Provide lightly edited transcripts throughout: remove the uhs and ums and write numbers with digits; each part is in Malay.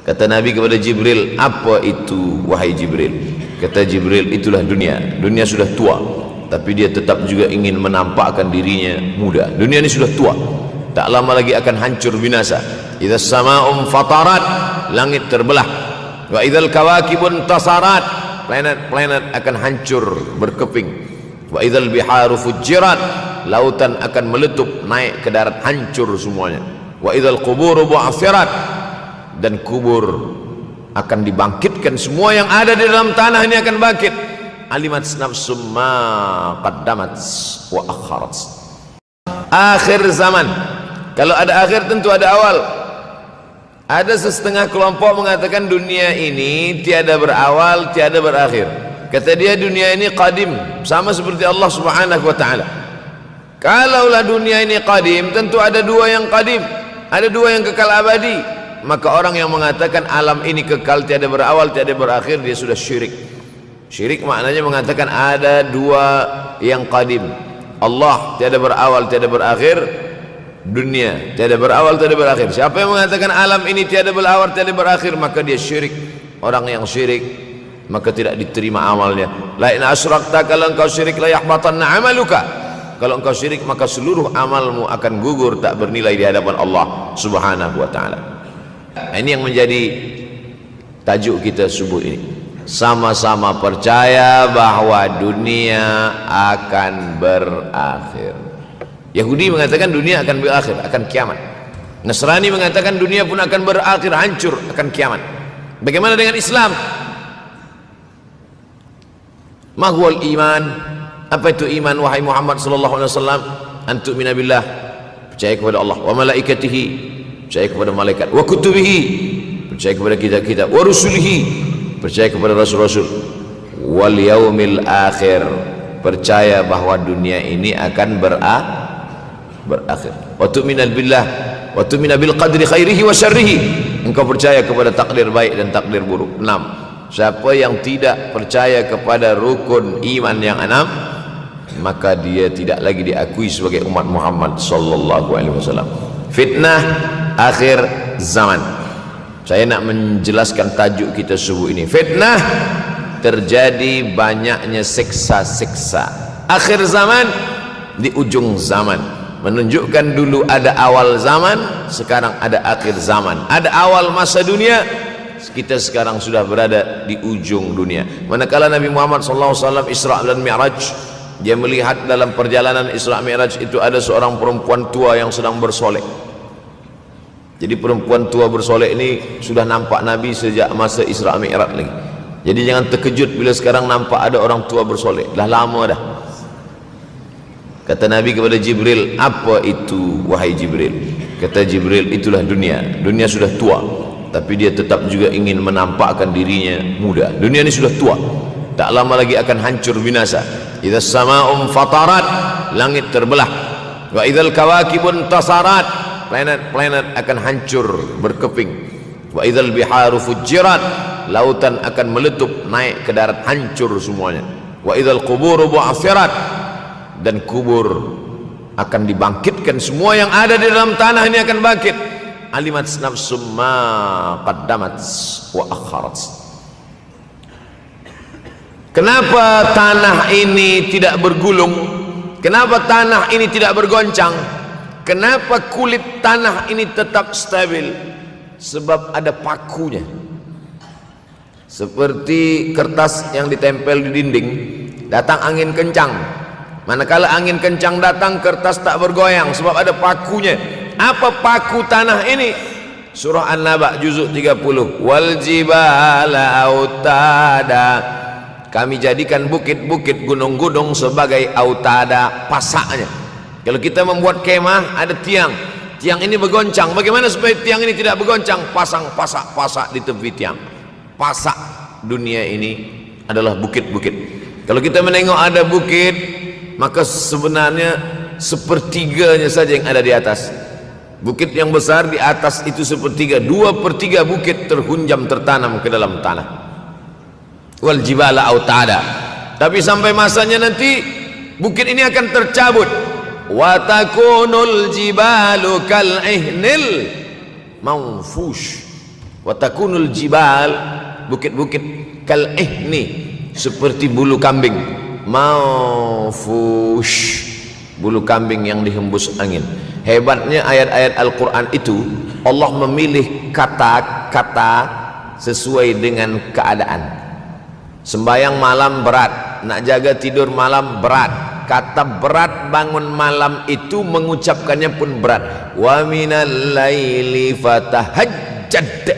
Kata Nabi kepada Jibril, apa itu wahai Jibril? Kata Jibril, itulah dunia. Dunia sudah tua, tapi dia tetap juga ingin menampakkan dirinya muda. Dunia ini sudah tua, tak lama lagi akan hancur binasa. Idza sama'um fatarat, langit terbelah. Wa idzal kawakibun tasarat, planet-planet akan hancur berkeping. Wa idzal biharu fujirat, lautan akan meletup naik ke darat, hancur semuanya. Wa idzal quburu bu'athirat, dan kubur akan dibangkitkan. Semua yang ada di dalam tanah ini akan bangkit. Alimat nafsum ma qaddamat wa akharat. Akhir zaman. Kalau ada akhir tentu ada awal. Ada setengah kelompok mengatakan dunia ini tiada berawal, tiada berakhir. Kata dia, dunia ini qadim, sama seperti Allah Subhanahu wa taala. Kalaulah dunia ini qadim, tentu ada dua yang qadim, ada dua yang kekal abadi. Maka orang yang mengatakan alam ini kekal, tiada berawal, tiada berakhir, dia sudah syirik. Syirik maknanya mengatakan ada dua yang qadim. Allah tiada berawal, tiada berakhir, dunia tiada berawal, tiada berakhir. Siapa yang mengatakan alam ini tiada berawal, tiada berakhir, maka dia syirik. Orang yang syirik maka tidak diterima amalnya. La in asyrakta, kalau engkau syirik, la yahbatanna amaluka. Kalau engkau syirik maka seluruh amalmu akan gugur, tak bernilai di hadapan Allah Subhanahu wa taala. Ini yang menjadi tajuk kita subuh ini. Sama-sama percaya bahwa dunia akan berakhir. Yahudi mengatakan dunia akan berakhir, akan kiamat. Nasrani mengatakan dunia pun akan berakhir, hancur, akan kiamat. Bagaimana dengan Islam? Ma huwal iman? Apa itu iman wahai Muhammad sallallahu alaihi wasallam? Antu'mina billah, percaya kepada Allah, wa malaikatihi, percaya kepada malaikat, wa kutubihi, percaya kepada kitab-kitab, wa rusulihi, percaya kepada rasul-rasul, wal yaumil akhir, percaya bahwa dunia ini akan berakhir. Wa tu'mina billah wa tu'mina bil qadri khairihi wa syarrihi, engkau percaya kepada takdir baik dan takdir buruk. 6. Siapa yang tidak percaya kepada rukun iman yang 6, maka dia tidak lagi diakui sebagai umat Muhammad sallallahu alaihi wasallam. Fitnah akhir zaman. Saya nak menjelaskan tajuk kita subuh ini. Fitnah, terjadi banyaknya siksa-siksa. Akhir zaman, di ujung zaman, menunjukkan dulu ada awal zaman, sekarang ada akhir zaman. Ada awal masa dunia, kita sekarang sudah berada di ujung dunia. Manakala Nabi Muhammad SAW Isra dan Mi'raj, dia melihat dalam perjalanan Isra Mi'raj itu ada seorang perempuan tua yang sedang bersolek. Jadi perempuan tua bersolek ini sudah nampak Nabi sejak masa Isra Mi'raj lagi. Jadi jangan terkejut bila sekarang nampak ada orang tua bersolek, dah lama dah. Kata Nabi kepada Jibril, apa itu wahai Jibril? Kata Jibril, itulah dunia. Dunia sudah tua, tapi dia tetap juga ingin menampakkan dirinya muda. Dunia ini sudah tua, tak lama lagi akan hancur binasa. Idza sama'um fatarat, langit terbelah. Wa idzal kawakibun tasarat, planet-planet akan hancur berkeping. Wa idzal biharu fujirat, lautan akan meletup naik ke darat, hancur semuanya. Wa idzal quburu bu'athirat, dan kubur akan dibangkitkan. Semua yang ada di dalam tanah ini akan bangkit. Alimat nafsum ma qaddamat wa akharat. Kenapa tanah ini tidak bergulung? Kenapa tanah ini tidak bergoncang? Kenapa kulit tanah ini tetap stabil? Sebab ada pakunya. Seperti kertas yang ditempel di dinding, datang angin kencang, manakala angin kencang datang, kertas tak bergoyang sebab ada pakunya. Apa paku tanah ini? Surah An-Naba juzuk 30. Wal jibala autada, kami jadikan bukit-bukit, gunung-gunung sebagai autada, pasaknya. Kalau kita membuat kemah, ada tiang, tiang ini bergoncang. Bagaimana supaya tiang ini tidak bergoncang? Pasang pasak-pasak di tepi tiang. Pasak dunia ini adalah bukit-bukit. Kalau kita menengok ada bukit, maka sebenarnya sepertiganya saja yang ada di atas. Bukit yang besar di atas itu sepertiga, 2/3 bukit terhunjam, tertanam ke dalam tanah. Wal jibala autada, tapi sampai masanya nanti bukit ini akan tercabut. Wa takunul jibalu kal ihnil manfush, Wa takunul jibal, bukit-bukit kal ihni, seperti bulu kambing. Maufush, bulu kambing yang dihembus angin. Hebatnya ayat-ayat Al-Quran itu, Allah memilih kata-kata sesuai dengan keadaan. Sembayang malam berat, nak jaga tidur malam berat. Kata berat bangun malam itu mengucapkannya pun berat. Wa minal laili fatahajjad,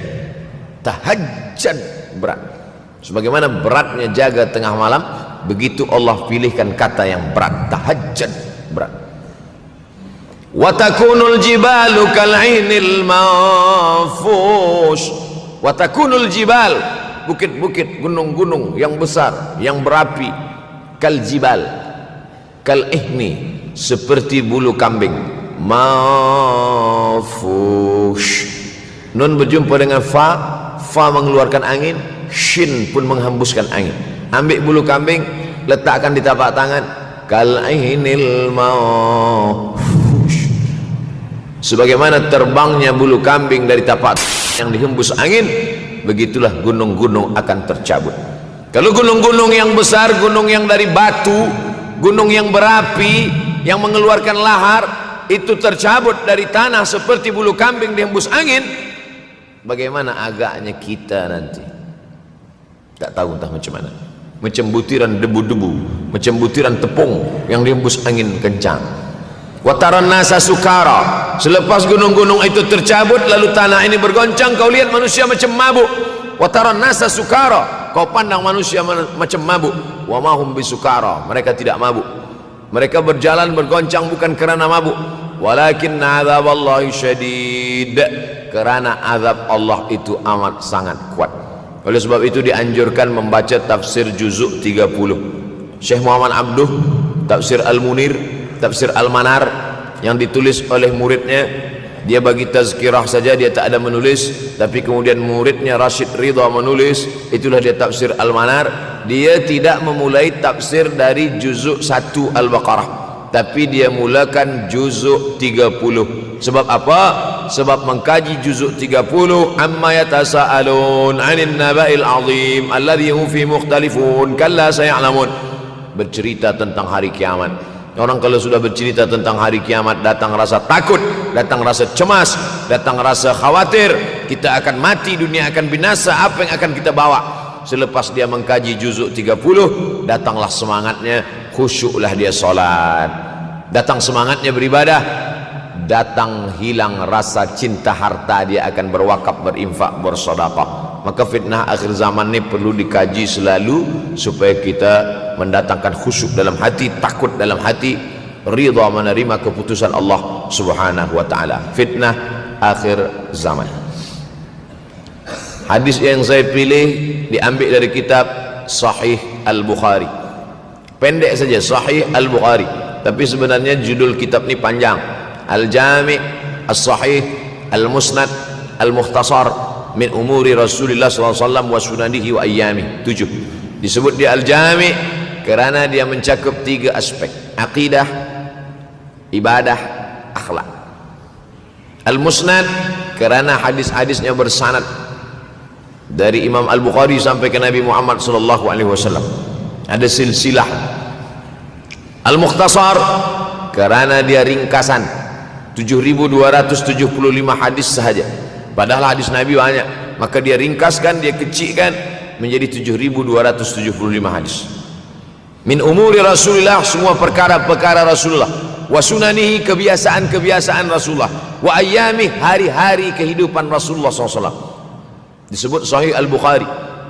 tahajjad berat. Sebagaimana beratnya jaga tengah malam, begitu Allah pilihkan kata yang berat, tahajjud berat. Wa takunul jibalu kal'inil manfush. Wa takunul jibal, bukit-bukit, gunung-gunung yang besar, yang berapi, kal jibal, kal ihni, seperti bulu kambing. Manfush, nun berjumpa dengan fa, fa mengeluarkan angin, shin pun menghembuskan angin. Ambil bulu kambing, letakkan di tapak tangan, kal'inil manfush, sebagaimana terbangnya bulu kambing dari tapak yang dihembus angin, begitulah gunung-gunung akan tercabut. Kalau gunung-gunung yang besar, gunung yang dari batu, gunung yang berapi, yang mengeluarkan lahar, itu tercabut dari tanah seperti bulu kambing dihembus angin, bagaimana agaknya kita nanti? Tak tahu entah macam mana. Macam butiran debu-debu, macam butiran tepung yang dihembus angin kencang. Wataran nasa sukara, selepas gunung-gunung itu tercabut lalu tanah ini bergoncang, kau lihat manusia macam mabuk. Wataran nasa sukara, kau pandang manusia macam mabuk. Wa mahum bisukara, mereka tidak mabuk. Mereka berjalan bergoncang bukan kerana mabuk, walakin azaballahi syadid, kerana azab Allah itu amat sangat kuat. Oleh sebab itu dianjurkan membaca tafsir juzuk 30. Syekh Muhammad Abduh, tafsir Al-Munir, tafsir Al-Manar, yang ditulis oleh muridnya. Dia bagi tazkirah saja, dia tak ada menulis, tapi kemudian muridnya Rashid Ridha menulis. Itulah dia tafsir Al-Manar. Dia tidak memulai tafsir dari juzuk 1 Al-Baqarah, tapi dia mulakan juzuk 30. Sebab apa? Sebab mengkaji juzuk 30, amma yatasaalun 'anil naba'il 'azim alladhi hum fi mukhtalifun kalla saya'lamun, bercerita tentang hari kiamat. Orang kalau sudah bercerita tentang hari kiamat, datang rasa takut, datang rasa cemas, datang rasa khawatir, kita akan mati, dunia akan binasa, apa yang akan kita bawa? Selepas dia mengkaji juzuk 30, datanglah semangatnya, khusyuklah dia solat, datang semangatnya beribadah, datang hilang rasa cinta harta, dia akan berwakaf, berinfak, bersedekah. Maka fitnah akhir zaman ini perlu dikaji selalu supaya kita mendatangkan khusyuk dalam hati, takut dalam hati, ridha menerima keputusan Allah Subhanahu wa taala. Fitnah akhir zaman. Hadis yang saya pilih diambil dari kitab Sahih Al-Bukhari. Pendek saja, Sahih Al-Bukhari, tapi sebenarnya judul kitab ini panjang. Al-Jami' As-Sahih Al-Musnad Al-Mukhtasar min umuri Rasulullah SAW wa sunanihi wa ayyami. 7. Disebut dia Al-Jami' kerana dia mencakup 3 aspek: akidah, ibadah, akhlak. Al-Musnad kerana hadis-hadisnya bersanad dari Imam Al-Bukhari sampai ke Nabi Muhammad SAW, ada silsilah. Al-Mukhtasar kerana dia ringkasan, 7.275 hadis sahaja, padahal hadis Nabi banyak, maka dia ringkaskan, dia kecilkan menjadi 7.275 hadis. Min umuri Rasulullah, semua perkara-perkara Rasulullah, wa sunanihi, kebiasaan-kebiasaan Rasulullah, wa ayyami, hari-hari kehidupan Rasulullah SAW. Disebut Sahih Al-Bukhari.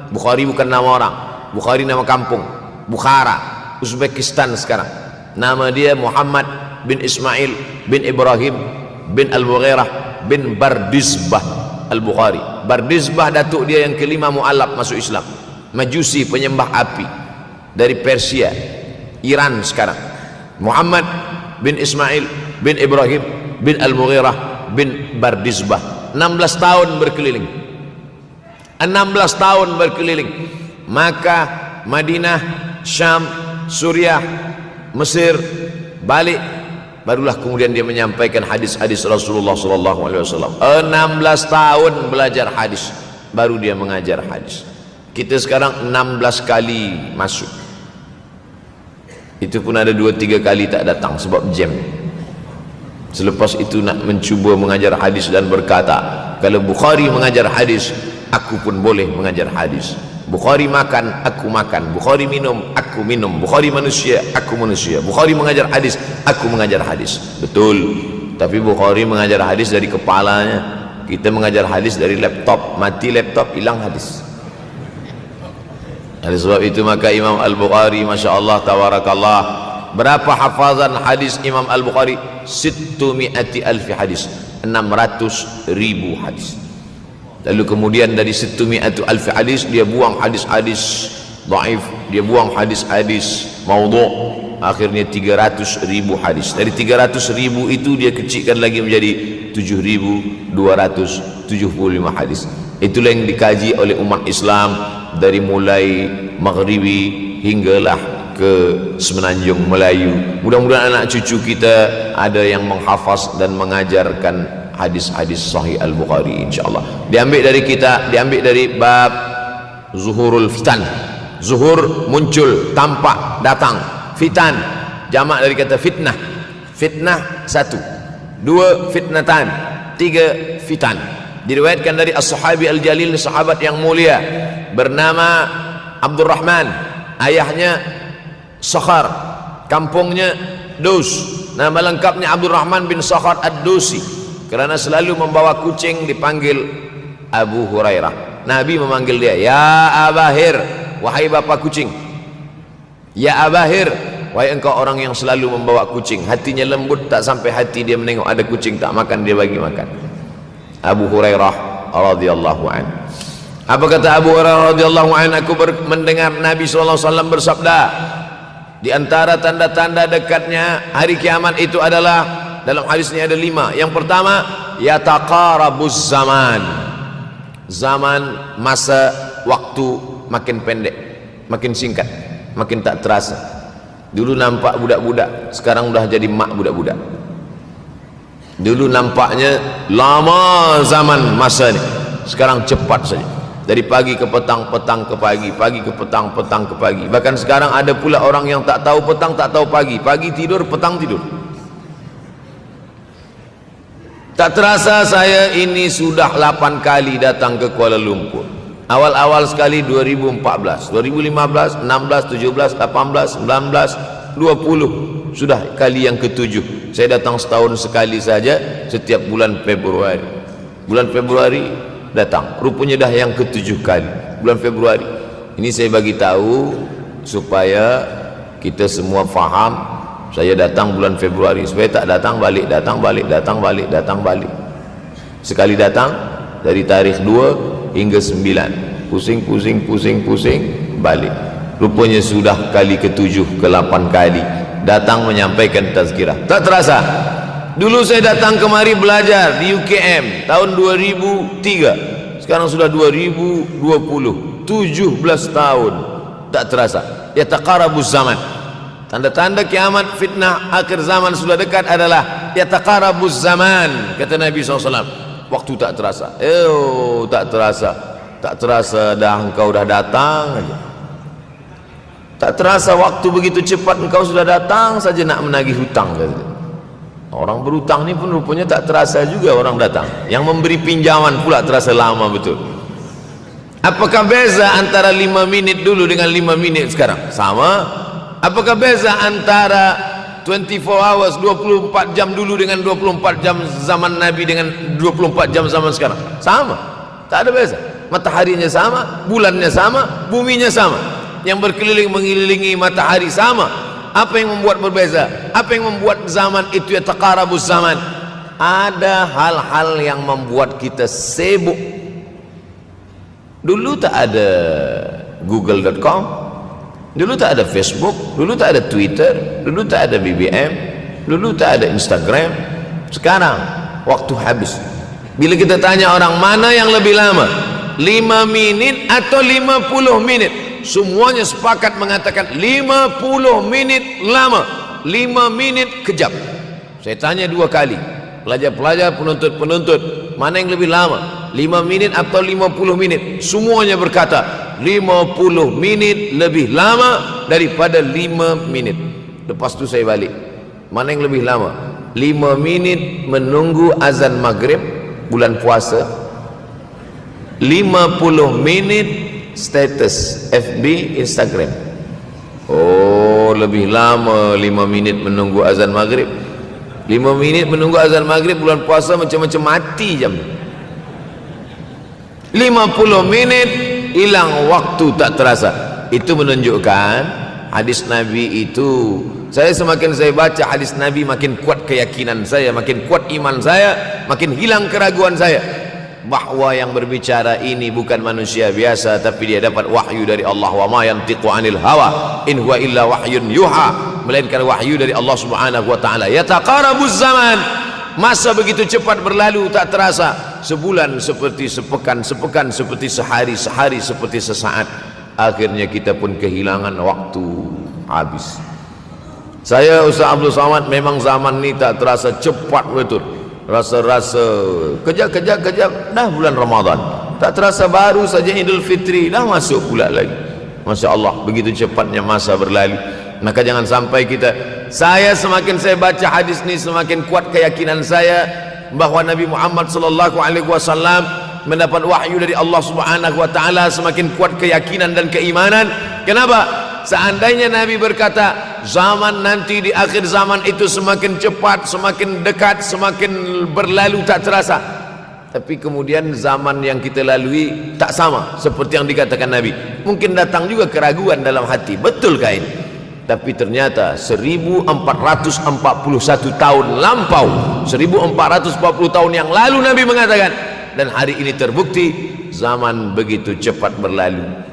Bukhari bukan nama orang, Bukhari nama kampung, Bukhara, Uzbekistan sekarang. Nama dia Muhammad bin Ismail bin Ibrahim bin Al-Mughirah bin Bardizbah Al-Bukhari. Bardizbah datuk dia yang kelima mu'alaf masuk Islam, Majusi, penyembah api, dari Persia, Iran sekarang. Muhammad bin Ismail bin Ibrahim bin Al-Mughirah bin Bardizbah. 16 tahun berkeliling, 16 tahun berkeliling Makkah, Madinah, Syam, Suriah, Mesir, balik, barulah kemudian dia menyampaikan hadis-hadis Rasulullah SAW. 16 tahun belajar hadis, baru dia mengajar hadis. Kita sekarang 16 kali masuk, itu pun ada 2-3 kali tak datang sebab jam. Selepas itu nak mencuba mengajar hadis dan berkata, kalau Bukhari mengajar hadis, aku pun boleh mengajar hadis. Bukhari makan, aku makan. Bukhari minum, aku minum. Bukhari manusia, aku manusia. Bukhari mengajar hadis, aku mengajar hadis. Betul, tapi Bukhari mengajar hadis dari kepalanya, kita mengajar hadis dari laptop. Mati laptop, hilang hadis. Oleh sebab itu maka Imam Al-Bukhari, Masya Allah, tabarakallah, berapa hafazan hadis Imam Al-Bukhari? 600,000 hadis, 600,000 hadis. Lalu kemudian dari 600,000 hadis dia buang hadis-hadis dhaif, dia buang hadis-hadis maudhu', akhirnya 300,000 hadis. Dari 300,000 itu dia kecilkan lagi menjadi 7.275 hadis. Itulah yang dikaji oleh umat Islam dari mulai maghribi hinggalah ke semenanjung Melayu. Mudah-mudahan anak cucu kita ada yang menghafaz dan mengajarkan hadis-hadis sahih Al-Bukhari, insyaallah. Diambil dari kita, diambil dari bab zuhurul fitan. Zuhur, muncul, tampak, datang. Fitan, jamak dari kata fitnah. Fitnah 1, 2 fitnatan, 3 fitan. Diriwayatkan dari as-sahabi al-jalil, sahabat yang mulia bernama Abdurrahman, ayahnya Sakhar, kampungnya Dus. Nama lengkapnya Abdurrahman bin Sakhar ad-Dusi. Kerana selalu membawa kucing dipanggil Abu Hurairah. Nabi memanggil dia, ya Abahir, wahai bapa kucing. Ya Abahir, wahai engkau orang yang selalu membawa kucing. Hatinya lembut, tak sampai hati dia menengok ada kucing tak makan, dia bagi makan. Abu Hurairah radhiyallahu anhu. Apa kata Abu Hurairah radhiyallahu anhu? Aku mendengar Nabi SAW bersabda, di antara tanda-tanda dekatnya hari kiamat itu adalah, dalam hadis ini ada 5. Yang pertama, yataqarabuz zaman. Zaman, masa, waktu makin pendek, makin singkat, makin tak terasa. Dulu nampak budak-budak, sekarang udah jadi mak budak-budak. Dulu nampaknya lama zaman masa ni, sekarang cepat saja. Dari pagi ke petang, petang ke pagi, pagi ke petang, petang ke pagi. Bahkan sekarang ada pula orang yang tak tahu petang, tak tahu pagi. Pagi tidur, petang tidur. Tak terasa saya ini sudah 8 kali datang ke Kuala Lumpur. Awal-awal sekali 2014, 2015, 16, 17, 18, 19, 20. Sudah kali yang ke-7. Saya datang setahun sekali saja, setiap bulan Februari. Bulan Februari datang, rupanya dah yang ke-7 kali bulan Februari. Ini saya bagi tahu supaya kita semua faham. Saya datang bulan Februari, supaya tak datang balik, datang balik, datang balik, datang balik. Sekali datang dari tarikh 2 hingga 9, pusing, pusing, pusing, pusing, balik. Rupanya sudah kali ke-7, ke-8 kali datang menyampaikan tazkirah. Tak terasa. Dulu saya datang kemari belajar di UKM tahun 2003. Sekarang sudah 2020, 17 tahun. Tak terasa. Yataqarabuz zaman. Tanda-tanda kiamat, fitnah akhir zaman sudah dekat adalah yataqarabuz zaman, kata Nabi SAW. Waktu tak terasa. Tak terasa. Tak terasa dah engkau dah datang aja. Tak terasa waktu begitu cepat, engkau sudah datang saja nak menagih hutang, kata. Orang berhutang ni pun rupanya tak terasa juga orang datang. Yang memberi pinjaman pula terasa lama betul. Apakah beza antara 5 minit dulu dengan 5 minit sekarang? Sama. Apakah beza antara 24 hours, 24 jam dulu dengan 24 jam zaman Nabi dengan 24 jam zaman sekarang? Sama. Tak ada beza. Mataharinya sama, bulannya sama, buminya sama. Yang berkeliling mengelilingi matahari sama. Apa yang membuat berbeza? Apa yang membuat zaman itu yataqarabuz zaman? Ada hal-hal yang membuat kita sibuk. Dulu tak ada google.com, dulu tak ada Facebook, dulu tak ada Twitter, dulu tak ada BBM, dulu tak ada Instagram. Sekarang waktu habis. Bila kita tanya orang mana yang lebih lama, 5 minit atau 50 minit, semuanya sepakat mengatakan 50 minit lama, 5 minit kejap. Saya tanya 2 kali, pelajar-pelajar, penuntut-penuntut, mana yang lebih lama, 5 minit atau 50 menit? Semuanya berkata 50 menit lebih lama daripada 5 menit. Lepas tu saya balik, mana yang lebih lama? 5 menit menunggu azan maghrib bulan puasa, 50 menit status FB, Instagram. Oh, lebih lama 5 minit menunggu azan maghrib. 5 minit menunggu azan maghrib bulan puasa macam-macam mati jam. 50 menit hilang waktu tak terasa. Itu menunjukkan hadis Nabi itu, saya semakin saya baca hadis Nabi makin kuat keyakinan saya, makin kuat iman saya, makin hilang keraguan saya bahwa yang berbicara ini bukan manusia biasa, tapi dia dapat wahyu dari Allah. Wa ma yantiqu anil hawa in huwa illa wahyun yuha, melainkan wahyu dari Allah Subhanahu wa taala. Yataqarabuz zaman, masa begitu cepat berlalu tak terasa. Sebulan seperti sepekan, sepekan seperti sehari, sehari seperti sesaat. Akhirnya kita pun kehilangan waktu, habis. Saya Ustaz Abdul Samad, memang zaman ni tak terasa cepat betul. Rasa-rasa kejap-kejap dah bulan Ramadan, tak terasa baru saja Idul Fitri dah masuk pula lagi. Masya Allah, begitu cepatnya masa berlalu. Maka jangan sampai kita, saya semakin saya baca hadis ni semakin kuat keyakinan saya bahwa Nabi Muhammad sallallahu alaihi wasallam mendapat wahyu dari Allah Subhanahu wa taala, semakin kuat keyakinan dan keimanan. Kenapa? Seandainya Nabi berkata zaman nanti di akhir zaman itu semakin cepat, semakin dekat, semakin berlalu tak terasa, tapi kemudian zaman yang kita lalui tak sama seperti yang dikatakan Nabi, mungkin datang juga keraguan dalam hati, betulkah ini? Tapi ternyata 1441 tahun lampau, 1440 tahun yang lalu Nabi mengatakan, dan hari ini terbukti zaman begitu cepat berlalu.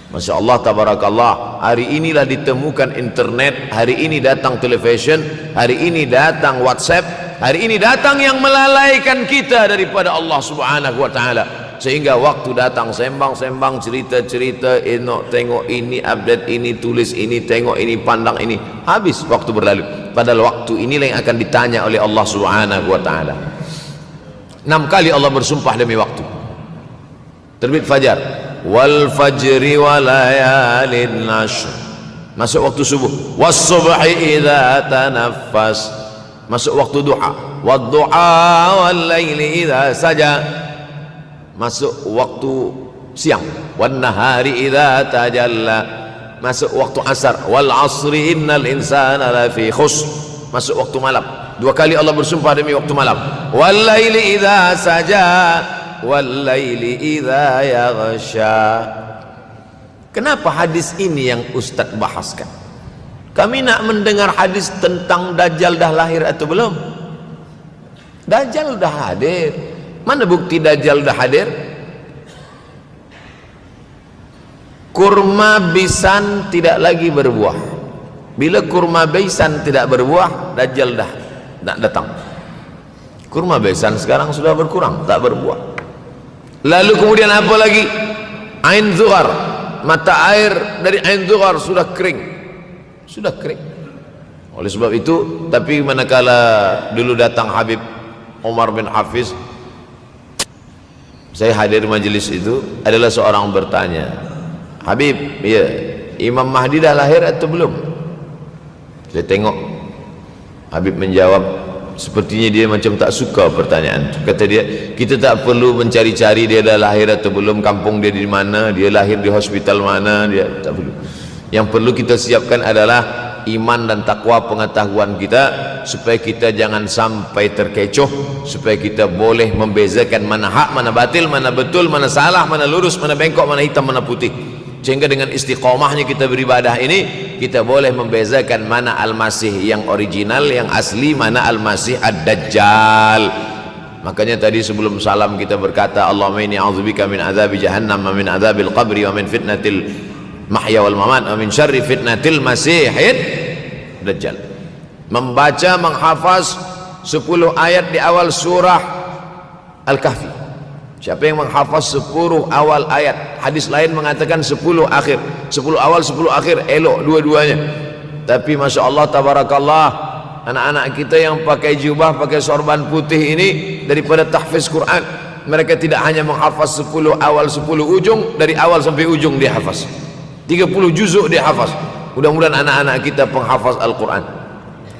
Masya Allah, tabarakallah. Hari inilah ditemukan internet, hari ini datang television, hari ini datang WhatsApp, hari ini datang yang melalaikan kita daripada Allah Subhanahu wa taala, sehingga waktu datang sembang-sembang, cerita-cerita, tengok ini, update ini, tulis ini, tengok ini, pandang ini, habis waktu berlalu. Padahal waktu inilah yang akan ditanya oleh Allah Subhanahu wa taala. 6 kali Allah bersumpah demi waktu. Terbit fajar, wal fajri wa layalin nashr, masuk waktu subuh. Was subhi idza tanaffas, masuk waktu duha. Wad duha wal laili idza saja, masuk waktu siang. Wan nahari idza tajalla, masuk waktu asar. Wal asri innal insana lafi khusr, masuk waktu malam. 2 kali Allah bersumpah demi waktu malam. Wal laili idza saja wal laili idza yaghsha. Kenapa hadis ini yang Ustaz bahaskan? Kami nak mendengar hadis tentang Dajjal dah lahir atau belum? Dajjal dah hadir. Mana bukti Dajjal dah hadir? Kurma bisan tidak lagi berbuah. Bila kurma bisan tidak berbuah, Dajjal dah nak datang. Kurma bisan sekarang sudah berkurang, tak berbuah. Lalu kemudian apa lagi? Ain Zuhar, mata air dari Ain Zuhar sudah kering, sudah kering. Oleh sebab itu, tapi manakala dulu datang Habib Umar bin Hafiz, saya hadir majelis itu, adalah seorang bertanya, Habib, ya, Imam Mahdi dah lahir atau belum? Saya tengok Habib menjawab, sepertinya dia macam tak suka pertanyaan. Kata dia, kita tak perlu mencari-cari dia dah lahir atau belum, kampung dia di mana, dia lahir di hospital mana, dia tak perlu. Yang perlu kita siapkan adalah iman dan takwa, pengetahuan kita, supaya kita jangan sampai terkecoh, supaya kita boleh membezakan mana hak, mana batil, mana betul, mana salah, mana lurus, mana bengkok, mana hitam, mana putih. Sehingga dengan istiqomahnya kita beribadah ini, kita boleh membezakan mana Al-Masih yang original, yang asli, mana Al-Masih Ad-Dajjal. Makanya tadi sebelum salam kita berkata, Allahumma inni a'udzubika min azabi jahannam wa min azabil qabri wa min fitnatil mahya wal mamat wa min syarri fitnatil masihid Dajjal. Membaca, menghafaz 10 ayat di awal surah Al-Kahfi. Siapa yang menghafaz 10 awal ayat, hadis lain mengatakan 10 akhir, 10 awal 10 akhir, elok dua-duanya. Tapi Masya Allah, tabarakallah, anak-anak kita yang pakai jubah, pakai sorban putih ini daripada tahfiz Quran. Mereka tidak hanya menghafaz 10 awal 10 ujung, dari awal sampai ujung dia hafaz 30 juzuk dia hafaz. Mudah-mudahan anak-anak kita penghafaz Al-Quran.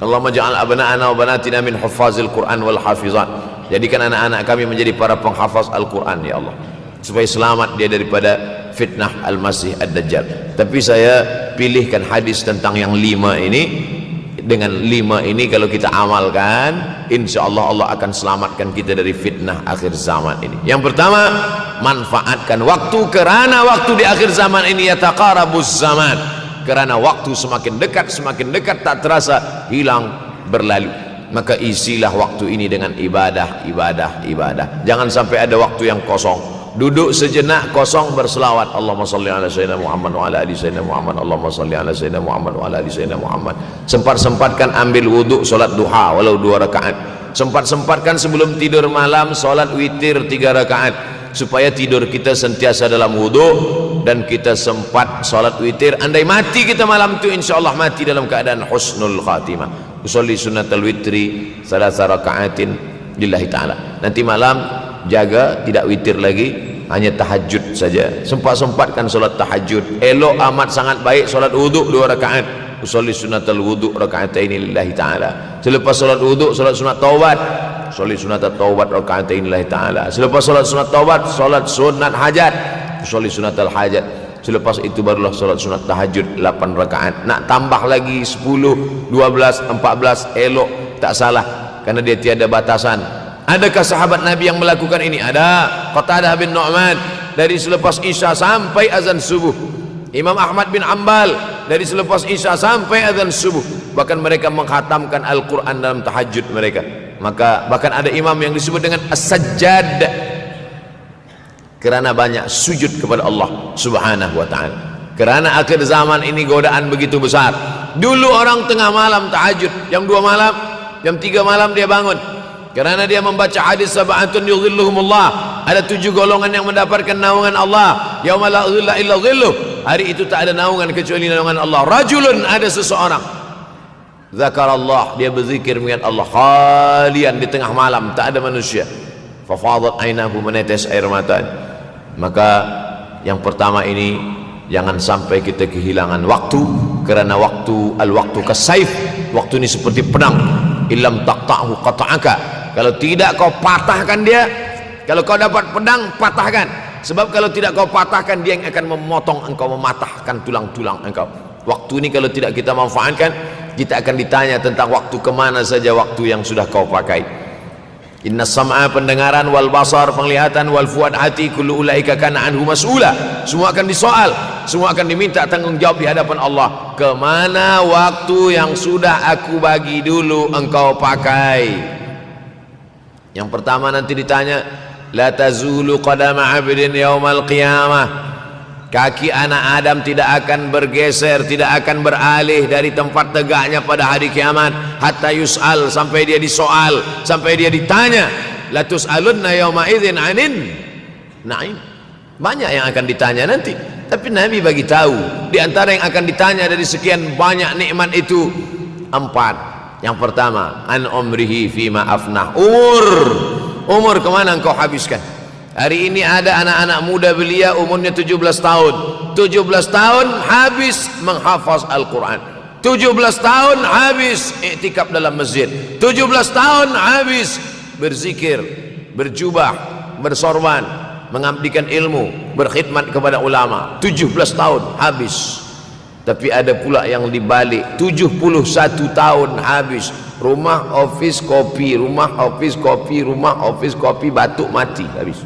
Allahumma ja'al abna'ana wa banatina min huffazil Quran wal hafizat. Jadikan anak-anak kami menjadi para penghafaz Al-Quran ya Allah, supaya selamat dia daripada fitnah Al-Masih Ad-Dajjal. Tapi saya pilihkan hadis tentang yang 5 ini. Dengan 5 ini kalau kita amalkan, insya Allah Allah akan selamatkan kita dari fitnah akhir zaman ini. Yang pertama, manfaatkan waktu, kerana waktu di akhir zaman ini yataqarabuz zaman, kerana waktu semakin dekat tak terasa hilang berlalu. Maka isilah waktu ini dengan ibadah. Jangan sampai ada waktu yang kosong. Duduk sejenak kosong berselawat, Allahumma salli ala sayyidina Muhammad wa ala ali sayyidina Muhammad, Allahumma salli ala sayyidina Muhammad wa ala ali sayyidina Muhammad. Sempat-sempatkan ambil wuduk solat duha walau 2 rakaat. Sempat-sempatkan sebelum tidur malam solat witir 3 rakaat, supaya tidur kita sentiasa dalam wuduk dan kita sempat solat witir. Andai mati kita malam itu, insyaallah mati dalam keadaan husnul khatimah. Usolli sunnatal witri 3 rakaatin lillahi ta'ala. Nanti malam jaga tidak witir lagi, hanya tahajud saja. Sempat-sempatkan solat tahajud. Elok amat sangat baik solat wuduk 2 rakaat. Usolli sunnatal wuduk raka'ataini lillahi ta'ala. Selepas solat wuduk solat sunat taubat. Usolli sunatat taubat raka'ataini lillahi ta'ala. Selepas solat sunat taubat solat sunat hajat. Usolli sunatal hajat. Selepas itu barulah solat sunat tahajud 8 rakaat. Nak tambah lagi 10, 12, 14 elok, tak salah, karena dia tiada batasan. Adakah sahabat Nabi yang melakukan ini? Ada. Qatadah bin Nu'man dari selepas Isya sampai azan subuh. Imam Ahmad bin Ambal dari selepas Isya sampai azan subuh. Bahkan mereka menghatamkan Al-Quran dalam tahajud mereka. Maka bahkan ada imam yang disebut dengan As-Sajjad, kerana banyak sujud kepada Allah Subhanahu wa ta'ala. Kerana akhir zaman ini godaan begitu besar. Dulu orang tengah malam tahajud, jam 2 malam, jam 3 malam dia bangun, kerana dia membaca hadis sab'atun yudhilluhumullah. Ada 7 golongan yang mendapatkan naungan Allah. Yauma la dhilla illa dhilluh. Hari itu tak ada naungan kecuali naungan Allah. Rajulun, ada seseorang, zakarallah, dia berzikir mengingat Allah, khalian, di tengah malam tak ada manusia. Fafadat ainahu, menetes air mata. Maka yang pertama ini, jangan sampai kita kehilangan waktu, kerana waktu, al-waktu kasaif, waktu ini seperti pedang. Illam taqta'hu qata'aka. Kalau tidak kau patahkan dia, kalau kau dapat pedang, patahkan. Sebab kalau tidak kau patahkan, dia yang akan memotong engkau, mematahkan tulang-tulang engkau. Waktu ini kalau tidak kita manfaatkan, kita akan ditanya tentang waktu, kemana saja waktu yang sudah kau pakai. Inna sam'a, pendengaran, wal basar, penglihatan, wal fuad, hati, kullu ulaika kana anhu mas'ula. Semua akan disoal, semua akan diminta tanggungjawab di hadapan Allah. Kemana waktu yang sudah aku bagi dulu engkau pakai? Yang pertama nanti ditanya, la tazulu qadama 'abdin yaumal qiyamah. Kaki anak Adam tidak akan bergeser, tidak akan beralih dari tempat tegaknya pada hari kiamat, hatta yus'al, sampai dia disoal, sampai dia ditanya. La tus'alunna yauma idzin 'anin na'im. Banyak yang akan ditanya nanti, tapi Nabi bagi tahu di antara yang akan ditanya dari sekian banyak nikmat itu 4. Yang pertama, an umrihi fima afnah. Umur kemana engkau habiskan? Hari ini ada anak-anak muda belia umurnya 17 tahun. 17 tahun habis menghafaz Al-Quran. 17 tahun habis iktikaf dalam masjid. 17 tahun habis berzikir, berjubah, bersorban, mengabdikan ilmu, berkhidmat kepada ulama. 17 tahun habis. Tapi ada pula yang dibalik, 71 tahun habis. Rumah, office, kopi, rumah, office, kopi, rumah, office, kopi, batuk, mati, habis.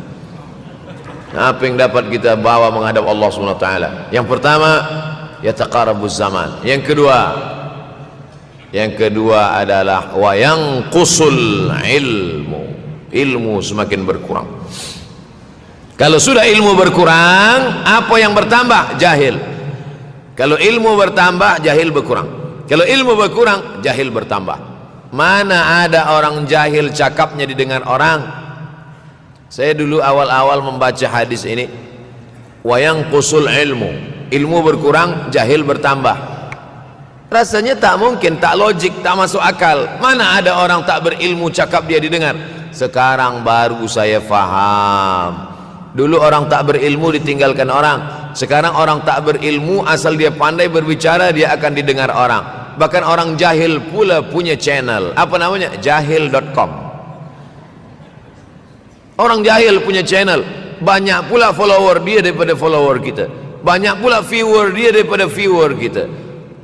Apa yang dapat kita bawa menghadap Allah SWT? Yang pertama, yataqarabuz zaman. Yang kedua adalah wa yanqusul ilmu. Ilmu semakin berkurang. Kalau sudah ilmu berkurang, apa yang bertambah? Jahil. Kalau ilmu bertambah, jahil berkurang. Kalau ilmu berkurang, jahil bertambah. Mana ada orang jahil cakapnya didengar orang? Saya dulu awal-awal membaca hadis ini, wa yanqusul ilmu. Ilmu berkurang, jahil bertambah. Rasanya tak mungkin, tak logik, tak masuk akal. Mana ada orang tak berilmu cakap dia didengar? Sekarang baru saya faham. Dulu orang tak berilmu ditinggalkan orang. Sekarang orang tak berilmu asal dia pandai berbicara, dia akan didengar orang. Bahkan orang jahil pula punya channel. Apa namanya? Jahil.com. Orang jahil punya channel. Banyak pula follower dia daripada follower kita. Banyak pula viewer dia daripada viewer kita.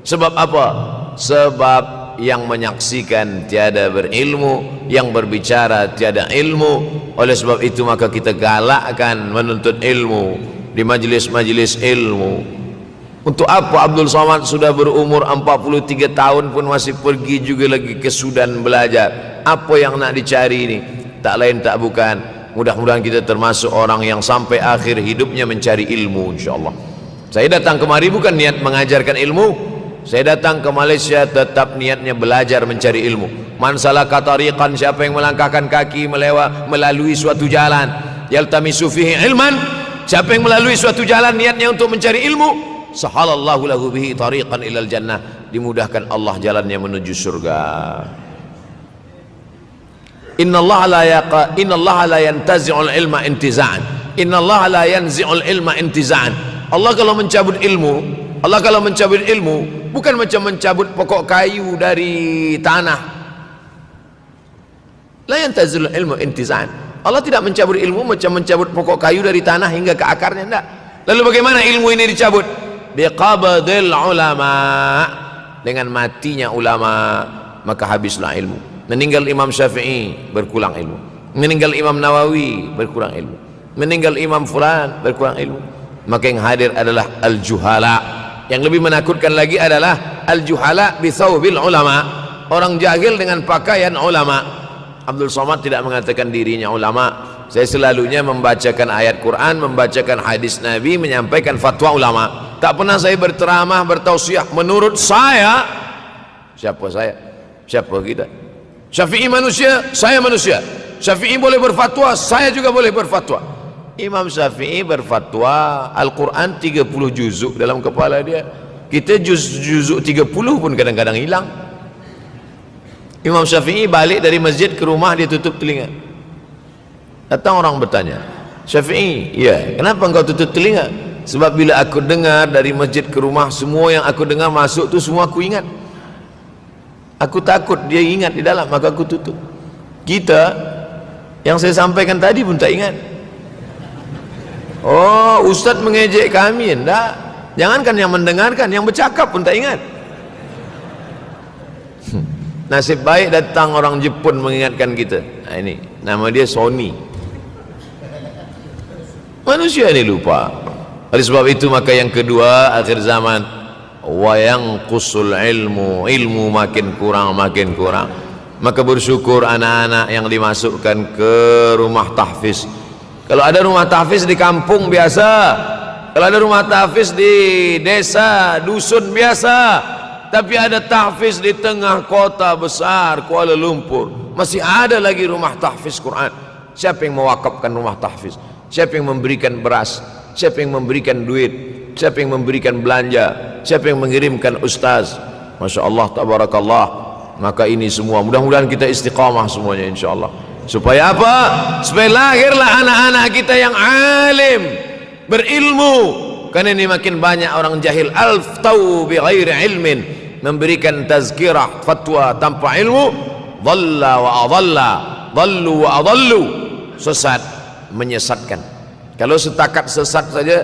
Sebab apa? Sebab yang menyaksikan tiada berilmu, yang berbicara tiada ilmu. Oleh sebab itu maka kita galakkan menuntut ilmu di majlis-majlis ilmu. Untuk apa Abdul Somad sudah berumur 43 tahun pun masih pergi juga lagi ke Sudan belajar? Apa yang nak dicari ini? Tak lain tak bukan, mudah-mudahan kita termasuk orang yang sampai akhir hidupnya mencari ilmu, insyaAllah. Saya datang kemari bukan niat mengajarkan ilmu. Saya datang ke Malaysia tetap niatnya belajar mencari ilmu. Man salaka tariqan, siapa yang melangkahkan kaki melalui suatu jalan, yaltamisu fihi ilman, siapa yang melalui suatu jalan niatnya untuk mencari ilmu, sahalallahu lahu bihi tariqan ilal jannah, dimudahkan Allah jalannya menuju surga. Innallaha la yantazi'ul ilma intiza'an. Innallaha la yanzi'ul ilma intiza'an. Allah kalau mencabut ilmu, bukan macam mencabut pokok kayu dari tanah. La yantazilul ilmu intiza'an. Allah tidak mencabut ilmu macam mencabut pokok kayu dari tanah hingga ke akarnya, tidak. Lalu bagaimana ilmu ini dicabut? Biqabdil ulama, dengan matinya ulama maka habislah ilmu. Meninggal Imam Syafi'i berkurang ilmu, meninggal Imam Nawawi berkurang ilmu, meninggal Imam Fulan berkurang ilmu. Maka yang hadir adalah al-juhala. Yang lebih menakutkan lagi adalah al-juhala bi thawbil ulama, orang jahil dengan pakaian ulama. Abdul Somad tidak mengatakan dirinya ulama. Saya selalunya membacakan ayat Quran, membacakan hadis Nabi, menyampaikan fatwa ulama. Tak pernah saya berteramah, bertausiah menurut saya. Siapa saya? Siapa kita? Syafi'i manusia, saya manusia. Syafi'i boleh berfatwa, saya juga boleh berfatwa. Imam Syafi'i berfatwa Al-Quran 30 juzuk dalam kepala dia. Kita juzuk 30 pun kadang-kadang hilang. Imam Syafi'i balik dari masjid ke rumah, dia tutup telinga. Datang orang bertanya, Syafi'i, ya, kenapa engkau tutup telinga? Sebab bila aku dengar dari masjid ke rumah, semua yang aku dengar masuk tu semua aku ingat. Aku takut dia ingat di dalam, maka aku tutup. Kita yang saya sampaikan tadi pun tak ingat. Oh, Ustaz mengejek kami, enggak. Jangankan yang mendengarkan, yang bercakap pun tak ingat. Nasib baik datang orang Jepun mengingatkan kita. Nah, ini nama dia Sony. Manusia ini lupa. Oleh sebab itu maka yang kedua, akhir zaman, wa yanqusul ilmu makin kurang. Maka bersyukur anak-anak yang dimasukkan ke rumah tahfiz. Kalau ada rumah tahfiz di kampung biasa, kalau ada rumah tahfiz di desa, dusun biasa, tapi ada tahfiz di tengah kota besar Kuala Lumpur, masih ada lagi rumah tahfiz Quran. Siapa yang mewakafkan rumah tahfiz? Siapa yang memberikan beras? Siapa yang memberikan duit? Siapa yang memberikan belanja? Siapa yang mengirimkan ustaz? Masya Allah, tabarakallah. Maka ini semua mudah-mudahan kita istiqamah semuanya, insya Allah. Supaya apa? Supaya lahirlah anak-anak kita yang alim, berilmu. Karena ini makin banyak orang jahil, alftau bi ghairi ilmin, memberikan tazkirah, fatwa tanpa ilmu. Dhalla wa adalla, dhallu wa adallu, sesat, menyesatkan. Kalau setakat sesat saja,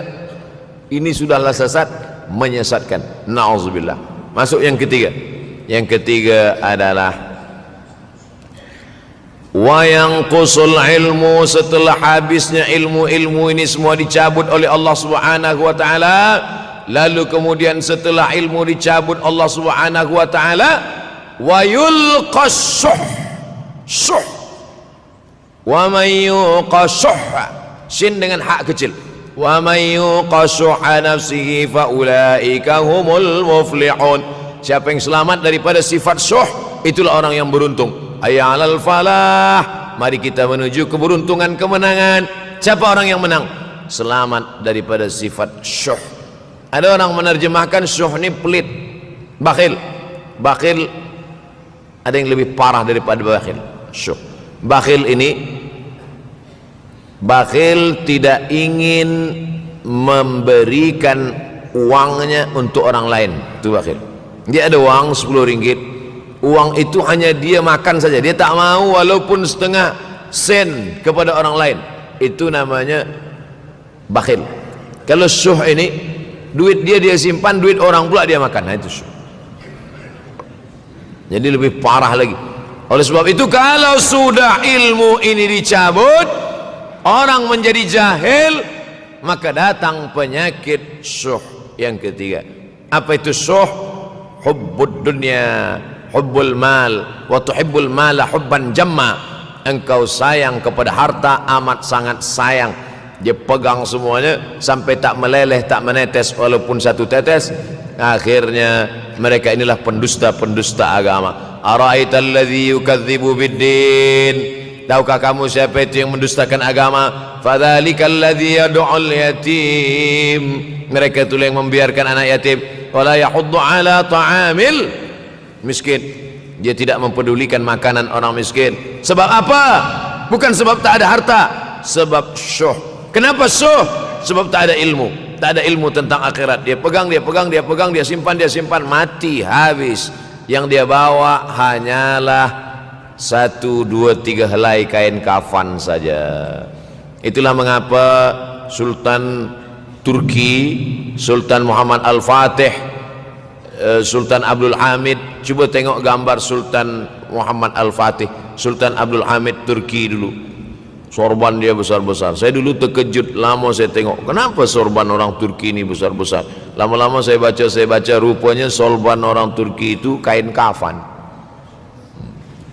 ini sudahlah sesat, menyesatkan. Na'udzubillah. Masuk yang ketiga. Yang ketiga adalah wa yanqusul ilmu, setelah habisnya ilmu ini semua dicabut oleh Allah Subhanahu wa taala. Lalu kemudian setelah ilmu dicabut Allah Subhanahu wa taala, wa yulqas syuh. Wa may yuqashuh, sin dengan hak kecil. Wa may yuqashuh nafsihi fa ulaika humul muflihun. Siapa yang selamat daripada sifat syuh, itulah orang yang beruntung. Hayya 'alal falah, mari kita menuju keberuntungan, kemenangan. Siapa orang yang menang? Selamat daripada sifat syuh. Ada orang menerjemahkan syuh ini pelit. Bakhil, bakhil ada yang lebih parah daripada bakhil. Syuh. Bakhil ini, bakhil tidak ingin memberikan uangnya untuk orang lain. Itu bakhil. Dia ada uang 10 ringgit, uang itu hanya dia makan saja, dia tak mau walaupun setengah sen kepada orang lain. Itu namanya bakhil. Kalau syuh ini, duit dia simpan, duit orang pula dia makan. Nah, itu syuh. Jadi lebih parah lagi. Oleh sebab itu, kalau sudah ilmu ini dicabut, orang menjadi jahil, maka datang penyakit syuh yang ketiga. Apa itu syuh? Hubbud dunya, hubbul mal, wa tuhibbul mala hubban jamma. Engkau sayang kepada harta amat sangat sayang. Dia pegang semuanya sampai tak meleleh, tak menetes walaupun satu tetes. Akhirnya mereka inilah pendusta-pendusta agama. Ara'aital ladzi yukadzibu biddin. Tahukah kamu siapa itu yang mendustakan agama? Fadzalikal ladzi yad'ul yatim. Mereka itu yang membiarkan anak yatim. Wala yahuddu ala ta'amil miskin. Dia tidak mempedulikan makanan orang miskin. Sebab apa? Bukan sebab tak ada harta, sebab syuh. Kenapa syuh? Sebab tak ada ilmu, tak ada ilmu tentang akhirat. Dia pegang, dia simpan, mati, habis. Yang dia bawa hanyalah 1, 2, 3 helai kain kafan saja. Itulah mengapa Sultan Turki, Sultan Muhammad Al-Fatih, Sultan Abdul Hamid, coba tengok gambar Sultan Muhammad Al-Fatih, Sultan Abdul Hamid Turki dulu. Sorban dia besar-besar. Saya dulu terkejut, lama saya tengok, kenapa sorban orang Turki ini besar-besar. Lama-lama saya baca, rupanya sorban orang Turki itu kain kafan.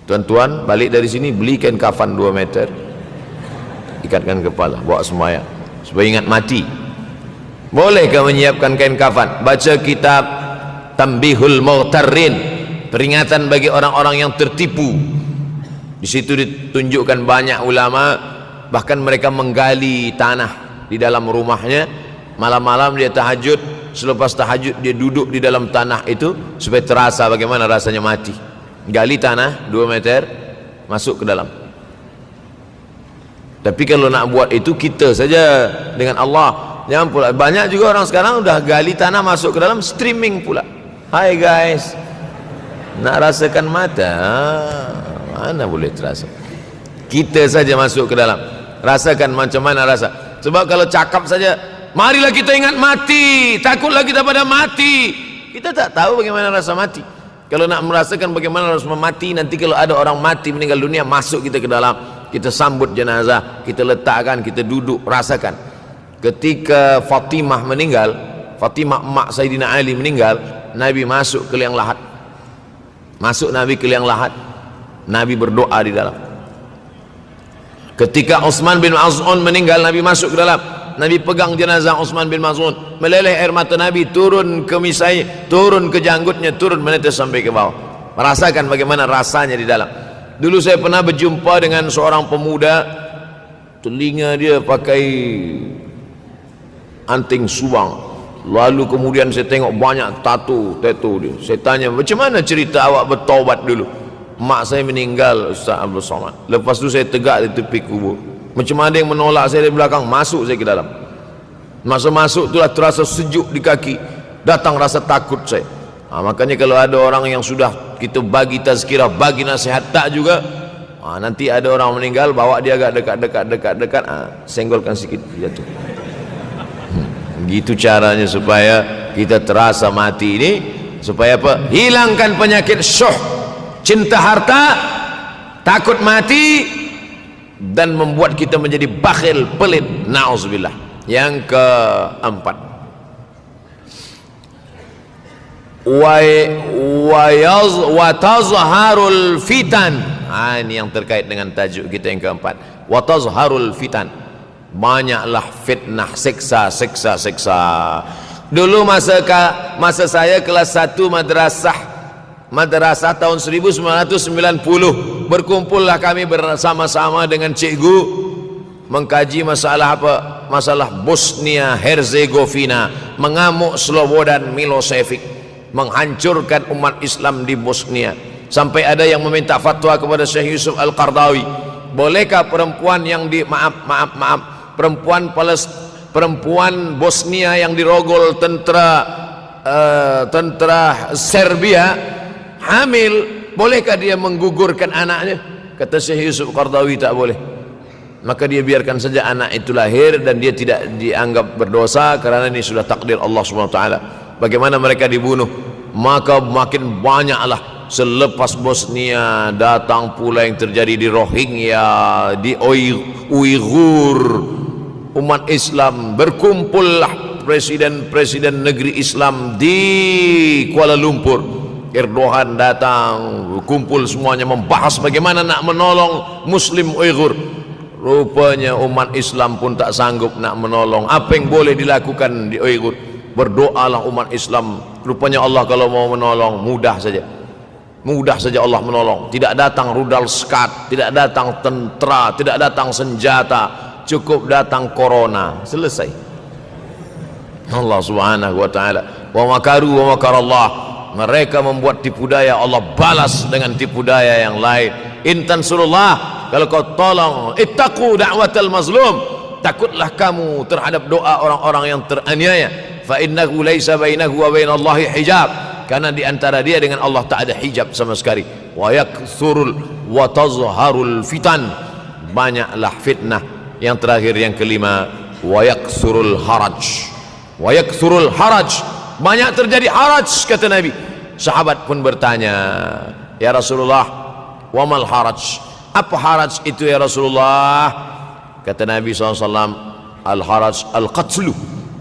Tuan-tuan balik dari sini, beli kain kafan 2 meter, ikatkan kepala, bawa sembahyang supaya ingat mati. Bolehkah menyiapkan kain kafan? Baca kitab Tambihul Mughtarrin, peringatan bagi orang-orang yang tertipu. Di situ ditunjukkan banyak ulama, bahkan mereka menggali tanah di dalam rumahnya. Malam-malam dia tahajud, selepas tahajud dia duduk di dalam tanah itu supaya terasa bagaimana rasanya mati. Gali tanah 2 meter, masuk ke dalam. Tapi kalau nak buat itu kita saja dengan Allah. Jangan pula, banyak juga orang sekarang udah gali tanah masuk ke dalam, streaming pula. Hai guys, nak rasakan mata, mana boleh terasa. Kita saja masuk ke dalam, rasakan macam mana rasa. Sebab kalau cakap saja, marilah kita ingat mati, takutlah kita pada mati, kita tak tahu bagaimana rasa mati. Kalau nak merasakan bagaimana rasa mati, nanti kalau ada orang mati meninggal dunia, masuk kita ke dalam, kita sambut jenazah, kita letakkan, kita duduk, rasakan. Ketika Fatimah meninggal, Fatimah emak Sayyidina Ali meninggal, Nabi masuk ke liang lahat. Masuk Nabi ke liang lahat, Nabi berdoa di dalam. Ketika Utsman bin Maz'un meninggal, Nabi masuk ke dalam, Nabi pegang jenazah Utsman bin Maz'un, meleleh air mata Nabi turun ke misai, turun ke janggutnya, turun menetes sampai ke bawah. Merasakan bagaimana rasanya di dalam. Dulu saya pernah berjumpa dengan seorang pemuda, telinga dia pakai anting subang, lalu kemudian saya tengok banyak tato dia. Saya tanya, macam mana cerita awak bertaubat dulu? Mak saya meninggal, Ustaz Abdul Somad. Lepas tu saya tegak di tepi kubur. Macam ada yang menolak saya dari belakang, masuk saya ke dalam. Masa masuk itulah terasa sejuk di kaki, datang rasa takut saya. Makanya kalau ada orang yang sudah kita bagi tazkirah, bagi nasihat tak juga, nanti ada orang meninggal, bawa dia agak dekat, senggolkan sikit, jatuh. Gitu caranya supaya kita terasa mati ini, supaya apa? Hilangkan penyakit syuh, cinta harta, takut mati, dan membuat kita menjadi bakhil, pelit, na'udzubillah. Yang keempat, wa tazharul fitan. Ini yang terkait dengan tajuk kita yang keempat, wa tazharul fitan. Banyaklah fitnah, siksa. Dulu masa saya kelas 1 madrasah tahun 1990, berkumpullah kami bersama-sama dengan cikgu mengkaji masalah apa? Masalah Bosnia Herzegovina, mengamuk Slobodan Milosevic. menghancurkan umat Islam di Bosnia. Sampai ada yang meminta fatwa kepada Syekh Yusuf Al-Qardawi, bolehkah perempuan yang perempuan Bosnia yang dirogol tentara Serbia hamil, bolehkah dia menggugurkan anaknya? Kata Syekh Yusuf Qardawi, tak boleh. Maka dia biarkan saja anak itu lahir dan dia tidak dianggap berdosa karena ini sudah takdir Allah SWT. Bagaimana mereka dibunuh? Maka makin banyaklah selepas Bosnia datang pula yang terjadi di Rohingya, di Uighur. Umat Islam berkumpullah presiden-presiden negeri Islam di Kuala Lumpur. Erdogan datang, kumpul semuanya membahas bagaimana nak menolong Muslim Uighur. Rupanya umat Islam pun tak sanggup nak menolong. Apa yang boleh dilakukan di Uighur? Berdoalah umat Islam. Rupanya Allah kalau mau menolong mudah saja. Mudah saja Allah menolong. Tidak datang rudal skat, tidak datang tentera, tidak datang senjata, cukup datang corona, selesai. Allah Subhanahu wa taala, wa makaru wa makarallah. Mereka membuat tipu daya, Allah balas dengan tipu daya yang lain. In tansurullah, kalau kau tolong, ittaqu da'watal mazlum, takutlah kamu terhadap doa orang-orang yang teraniaya. Fa innahu laisa bainahu wa bainallahi hijab, karena di antara dia dengan Allah tak ada hijab sama sekali. Wa yakthurul wa tazharul fitan, banyaklah fitnah. Yang terakhir, yang kelima, wa yakthurul haraj. Wa yakthurul haraj, banyak terjadi haraj, kata Nabi. Sahabat pun bertanya, ya Rasulullah, wamal haraj, apa haraj itu ya Rasulullah? Kata Nabi SAW, al haraj al qatlu,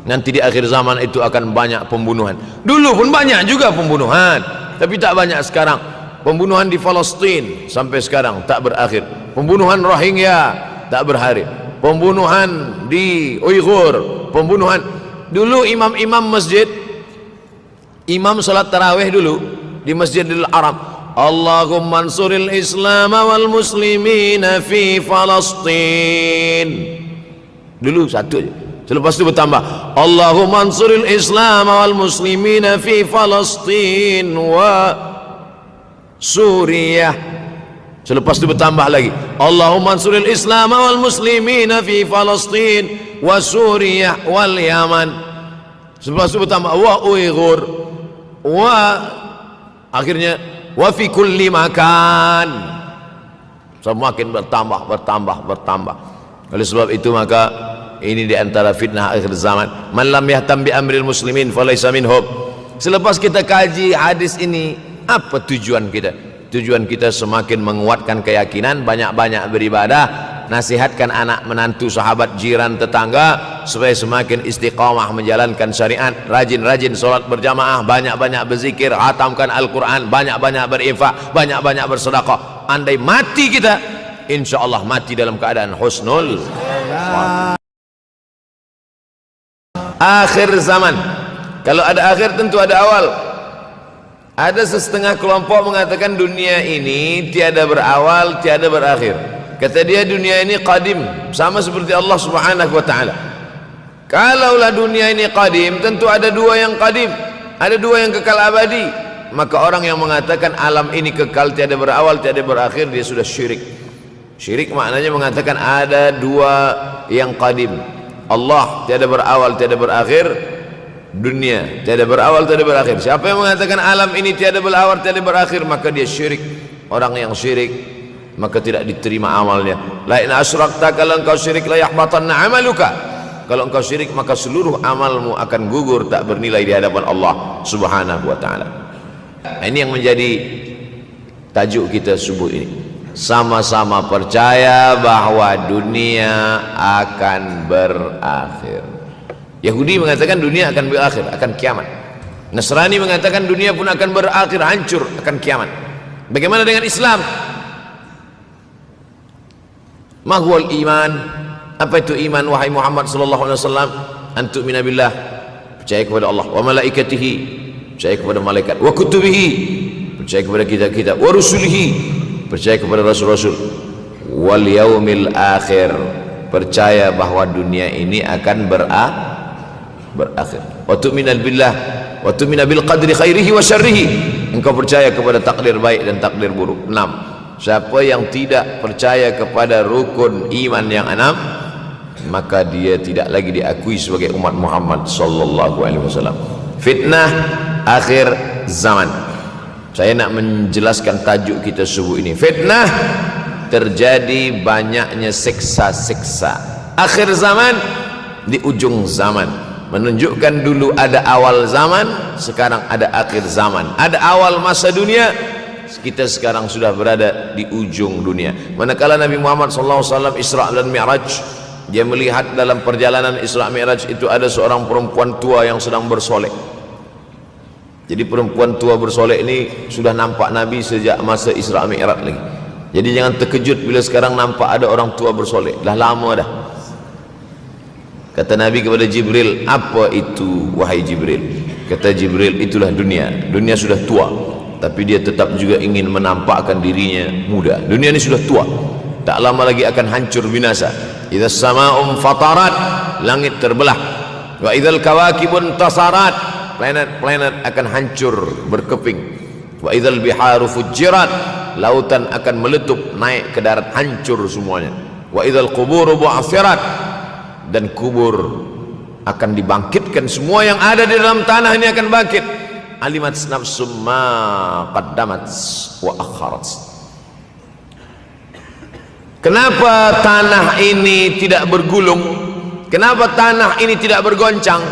nanti di akhir zaman itu akan banyak pembunuhan. Dulu pun banyak juga pembunuhan, tapi tak banyak sekarang. Pembunuhan di Palestina sampai sekarang tak berakhir. Pembunuhan Rohingya tak berakhir. Pembunuhan di Uighur, pembunuhan. Dulu imam-imam masjid, imam salat tarawih dulu di Masjidil Haram, Allahumma ansuril Islam wal muslimina fi Palestin. Dulu satu aja. Selepas itu bertambah, Allahumma ansuril Islam wal muslimina fi Palestin wa Suriah. Selepas itu bertambah lagi, Allahumma ansuril Islam wal muslimina fi Palestin wa Suriah wal Yaman. Selepas itu bertambah wa Uighur wa, akhirnya wa fi kulli makan. Semakin bertambah. Oleh sebab itu maka ini di antara fitnah akhir zaman. Man lam yahtam bi amril muslimin falaysa minhum. Selepas kita kaji hadis ini, apa tujuan kita? Tujuan kita semakin menguatkan keyakinan, banyak-banyak beribadah, nasihatkan anak menantu, sahabat, jiran, tetangga supaya semakin istiqamah menjalankan syariat, rajin-rajin solat berjamaah, banyak-banyak berzikir, hatamkan Al-Quran, banyak-banyak berinfak, banyak-banyak bersedekah. Andai mati kita, insya Allah mati dalam keadaan husnul akhir zaman. Kalau ada akhir tentu ada awal. Ada setengah kelompok mengatakan dunia ini tiada berawal, tiada berakhir. Kata dia dunia ini qadim, sama seperti Allah Subhanahu wa taala. Kalaulah dunia ini qadim, tentu ada dua yang qadim, ada dua yang kekal abadi. Maka orang yang mengatakan alam ini kekal, tiada berawal, tiada berakhir, dia sudah syirik. Syirik maknanya mengatakan ada dua yang qadim. Allah tiada berawal, tiada berakhir, dunia tiada berawal, tiada berakhir. Siapa yang mengatakan alam ini tiada berawal, tiada berakhir, maka dia syirik. Orang yang syirik maka tidak diterima amalnya. La in asyrakta, kalau engkau syirik, la yahbatanna amaluka. Kalau engkau syirik maka seluruh amalmu akan gugur, tak bernilai di hadapan Allah Subhanahu wa taala. Ini yang menjadi tajuk kita subuh ini. Sama-sama percaya bahwa dunia akan berakhir. Yahudi mengatakan dunia akan berakhir, akan kiamat. Nasrani mengatakan dunia pun akan berakhir, hancur, akan kiamat. Bagaimana dengan Islam? Ma huwal iman? Apa itu iman wahai Muhammad sallallahu alaihi wasallam? An tu'mina billah, percaya kepada Allah, wa malaikatihi, percaya kepada malaikat, wa kutubihi, percaya kepada kitab-kitab, wa rusulihi, percaya kepada rasul-rasul, wal yaumil akhir, percaya bahwa dunia ini akan berakhir. Wa tu'mina billah, wa tu'mina bil qadri khairihi wa syarrihi, engkau percaya kepada takdir baik dan takdir buruk. 6. Siapa yang tidak percaya kepada rukun iman yang 6, maka dia tidak lagi diakui sebagai umat Muhammad sallallahu alaihi wasallam. Fitnah akhir zaman. Saya nak menjelaskan tajuk kita subuh ini. Fitnah, terjadi banyaknya siksa-siksa. Akhir zaman, di ujung zaman. Menunjukkan dulu ada awal zaman, sekarang ada akhir zaman. Ada awal masa dunia, kita sekarang sudah berada di ujung dunia. Manakala Nabi Muhammad SAW Isra dan Mi'raj, dia melihat dalam perjalanan Isra Mi'raj itu ada seorang perempuan tua yang sedang bersolek. Jadi perempuan tua bersolek ini sudah nampak Nabi sejak masa Isra Mi'raj lagi. Jadi jangan terkejut bila sekarang nampak ada orang tua bersolek. Dah lama dah. Kata Nabi kepada Jibril, apa itu wahai Jibril? Kata Jibril, itulah dunia. Dunia sudah tua, tapi dia tetap juga ingin menampakkan dirinya muda. Dunia ini sudah tua, tak lama lagi akan hancur binasa. Idza sama'um fatarat, langit terbelah. Wa idzal kawakibun tasarat, planet-planet akan hancur berkeping. Wa idzal biharu fujirat, lautan akan meletup naik ke darat, hancur semuanya. Wa idzal quburu bu'athirat, dan kubur akan dibangkitkan. Semua yang ada di dalam tanah ini akan bangkit. Alimat nafsum ma qaddamat wa akharat. Kenapa tanah ini tidak bergulung? Kenapa tanah ini tidak bergoncang?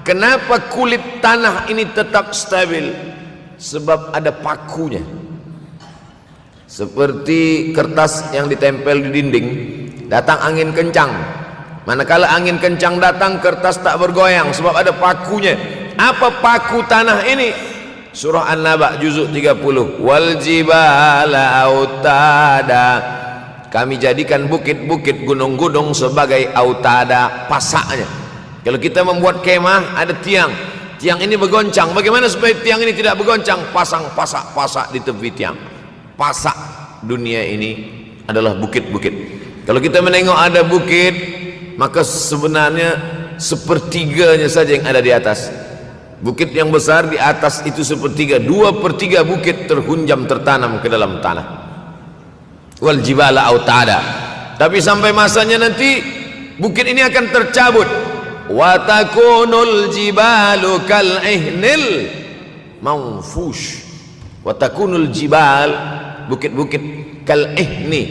Kenapa kulit tanah ini tetap stabil? Sebab ada pakunya. Seperti kertas yang ditempel di dinding, datang angin kencang, manakala angin kencang datang, kertas tak bergoyang sebab ada pakunya. Apa paku tanah ini? Surah An-Naba juzuk 30. Wal jibala autada, kami jadikan bukit-bukit, gunung-gunung sebagai autada, pasaknya. Kalau kita membuat kemah, ada tiang, tiang ini bergoncang. Bagaimana supaya tiang ini tidak bergoncang? Pasang pasak-pasak di tepi tiang. Pasak dunia ini adalah bukit-bukit. Kalau kita menengok ada bukit, maka sebenarnya sepertiganya saja yang ada di atas. Bukit yang besar di atas itu sepertiga, 2/3 bukit terhunjam, tertanam ke dalam tanah. Wal jibala autada. Tapi sampai masanya nanti bukit ini akan tercabut. Wa takunul jibalu kal ihnil manfush. Wa takunul jibal, bukit-bukit, kal ihni,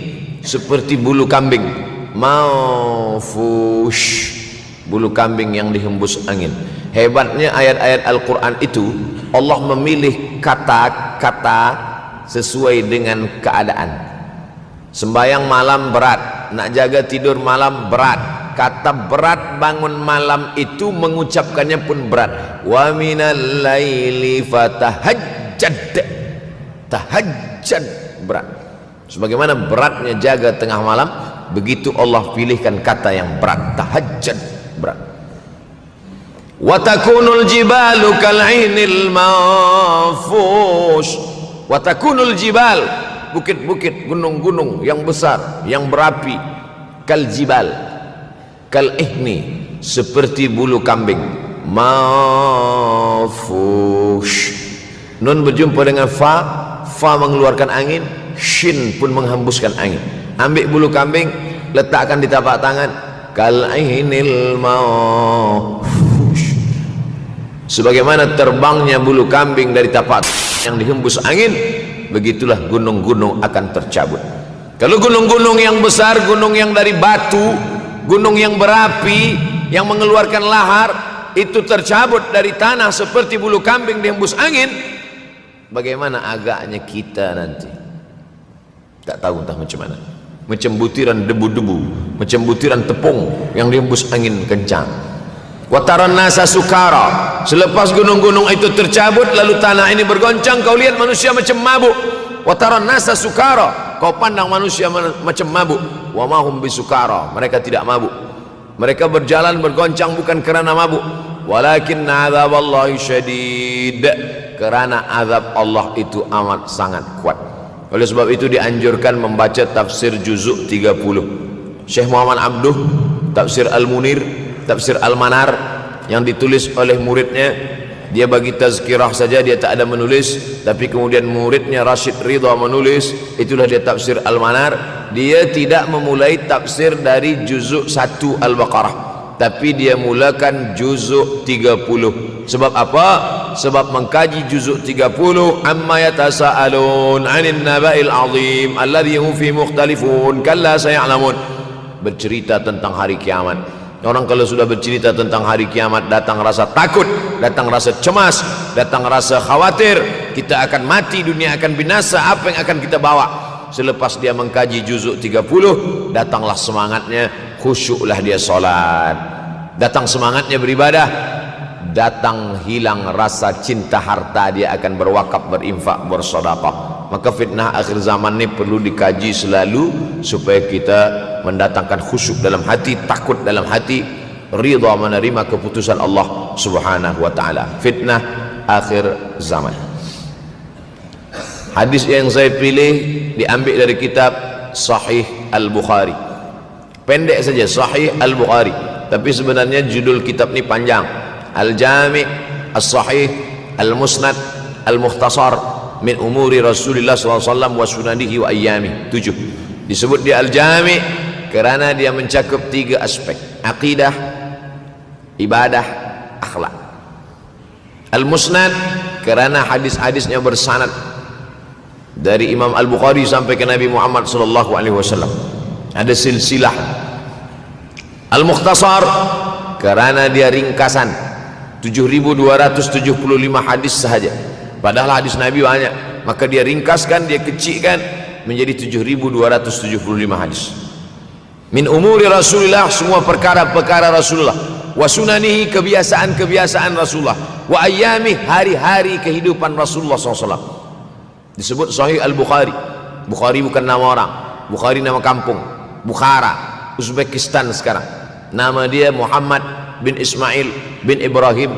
seperti bulu kambing. Manfush, bulu kambing yang dihembus angin. Hebatnya ayat-ayat Al-Quran itu, Allah memilih kata-kata sesuai dengan keadaan. Sembayang malam berat, nak jaga tidur malam berat. Kata berat bangun malam itu mengucapkannya pun berat. Wa minal laili fatahajjad, tahajjad berat. Sebagaimana beratnya jaga tengah malam, begitu Allah pilihkan kata yang berat, tahajjud, berat. Wa takunul jibalu kal'inil manfush. Wa takunul jibal, bukit-bukit, gunung-gunung yang besar, yang berapi, kal jibal, kal ihni, seperti bulu kambing. Manfush. Nun berjumpa dengan fa, fa mengeluarkan angin, shin pun menghembuskan angin. Ambil bulu kambing, letakkan di tapak tangan, kal ainil manfush. Sebagaimana terbangnya bulu kambing dari tapak yang dihembus angin, begitulah gunung-gunung akan tercabut. Kalau gunung-gunung yang besar, gunung yang dari batu, gunung yang berapi, yang mengeluarkan lahar, itu tercabut dari tanah seperti bulu kambing dihembus angin, bagaimana agaknya kita nanti? Tak tahu entah macam mana. Macam butiran debu-debu, macam butiran tepung yang dihembus angin kencang. Wataran nasa sukara, selepas gunung-gunung itu tercabut lalu tanah ini bergoncang, kau lihat manusia macam mabuk. Wataran nasa sukara, kau pandang manusia macam mabuk. Wa mahum bisukara, mereka tidak mabuk. Mereka berjalan bergoncang bukan kerana mabuk, walakin azaballahi syadid, kerana azab Allah itu amat sangat kuat. Oleh sebab itu dianjurkan membaca tafsir juzuk 30 Syekh Muhammad Abduh, tafsir Al-Munir, tafsir Al-Manar yang ditulis oleh muridnya dia bagi tazkirah saja, dia tak ada menulis. Tapi kemudian muridnya Rashid Ridha menulis, itulah dia tafsir Al-Manar. Dia tidak memulai tafsir dari juzuk 1 Al-Baqarah, tapi dia mulakan juzuk 30. Sebab apa? Sebab mengkaji juzuk 30, amma yatasaalun 'anil naba'il 'azim alladhi hum fi mukhtalifun kalla saya'lamun, bercerita tentang hari kiamat. Orang kalau sudah bercerita tentang hari kiamat, datang rasa takut, datang rasa cemas, datang rasa khawatir, kita akan mati, dunia akan binasa, apa yang akan kita bawa? Selepas dia mengkaji juzuk 30, datanglah semangatnya, khusyuklah dia solat, datang semangatnya beribadah, datang hilang rasa cinta harta, dia akan berwakaf, berinfak, bersedekah. Maka fitnah akhir zaman ini perlu dikaji selalu supaya kita mendatangkan khusyuk dalam hati, takut dalam hati, ridha menerima keputusan Allah Subhanahu wa taala. Fitnah akhir zaman. Hadis yang saya pilih diambil dari kitab Sahih Al-Bukhari. Pendek saja, Sahih Al-Bukhari, tapi sebenarnya judul kitab ini panjang. Al-Jami' As-Sahih Al-Musnad Al-Mukhtasar min umuri Rasulullah SAW wa sunanihi wa ayyami. 7. Disebut dia Al-Jami' kerana dia mencakup 3 aspek: akidah, ibadah, akhlak. Al-Musnad kerana hadis-hadisnya bersanad dari Imam Al-Bukhari sampai ke Nabi Muhammad SAW, ada silsilah. Al-Mukhtasar kerana dia ringkasan, 7.275 hadis sahaja, padahal hadis Nabi banyak, maka dia ringkaskan, dia kecilkan menjadi 7.275 hadis. Min umuri Rasulullah, semua perkara-perkara Rasulullah, wa sunanihi, kebiasaan-kebiasaan Rasulullah, wa ayyami, hari-hari kehidupan Rasulullah SAW. Disebut Sahih Al-Bukhari. Bukhari bukan nama orang, Bukhari nama kampung, Bukhara, Uzbekistan sekarang. Nama dia Muhammad bin Ismail bin Ibrahim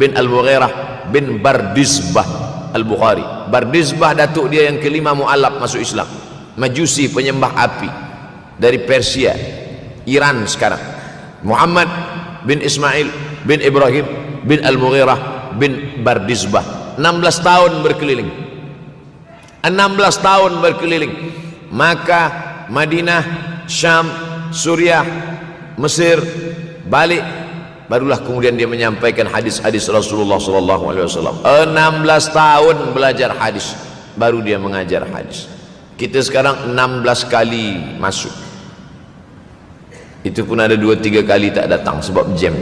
bin Al-Mughirah bin Bardizbah Al-Bukhari. Bardizbah datuk dia yang kelima mu'alaf masuk Islam, Majusi, penyembah api, dari Persia, Iran sekarang. Muhammad bin Ismail bin Ibrahim bin Al-Mughirah bin Bardizbah. 16 tahun berkeliling, 16 tahun berkeliling Makkah, Madinah, Syam, Suriah, Mesir, balik, barulah kemudian dia menyampaikan hadis-hadis Rasulullah SAW. 16 tahun belajar hadis, baru dia mengajar hadis. Kita sekarang 16 kali masuk, itu pun ada 2-3 kali tak datang sebab jam.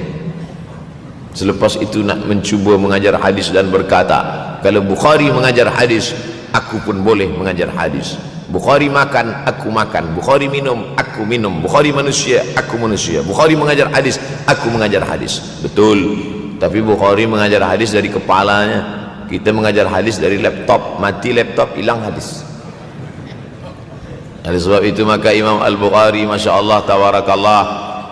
Selepas itu nak mencuba mengajar hadis dan berkata, kalau Bukhari mengajar hadis, aku pun boleh mengajar hadis. Bukhari makan, aku makan. Bukhari minum, aku minum. Bukhari manusia, aku manusia. Bukhari mengajar hadis, aku mengajar hadis. Betul, tapi Bukhari mengajar hadis dari kepalanya, kita mengajar hadis dari laptop. Mati laptop, hilang hadis. Oleh sebab itu maka Imam Al-Bukhari, Masya Allah, Tabarakallah,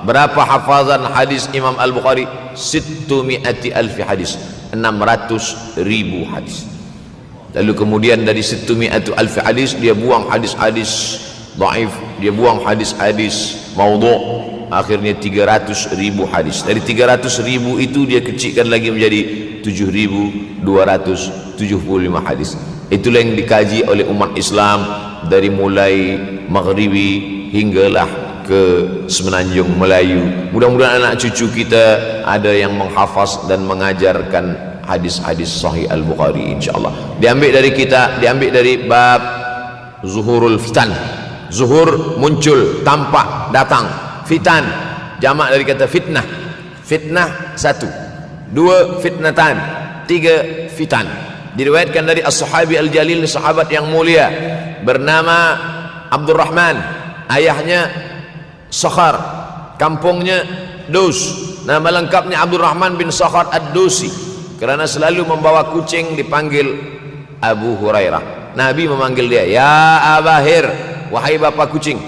berapa hafazan hadis Imam Al-Bukhari? 600,000 hadis, 600,000 hadis. Lalu kemudian dari 600,000 hadis dia buang hadis-hadis dhaif, dia buang hadis-hadis maudhu', akhirnya 300,000 hadis. Dari 300,000 itu dia kecilkan lagi menjadi 7.275 hadis. Itulah yang dikaji oleh umat Islam dari mulai Maghribi hinggalah ke Semenanjung Melayu. Mudah-mudahan anak cucu kita ada yang menghafaz dan mengajarkan hadis-hadis Sahih Al-Bukhari, insyaallah. Diambil dari kita, diambil dari bab zuhurul fitan. Zuhur, muncul, tampak, datang. Fitan, jamak dari kata fitnah. Fitnah 1, 2 fitnatan, 3 fitan. Diriwayatkan dari as-sahabi al-jalil, sahabat yang mulia bernama Abdurrahman, ayahnya Sakhar, kampungnya Dus. Nama lengkapnya Abdurrahman bin Sakhar Ad-Dusi. Kerana selalu membawa kucing dipanggil Abu Hurairah. Nabi memanggil dia, ya Abahir, wahai bapa kucing.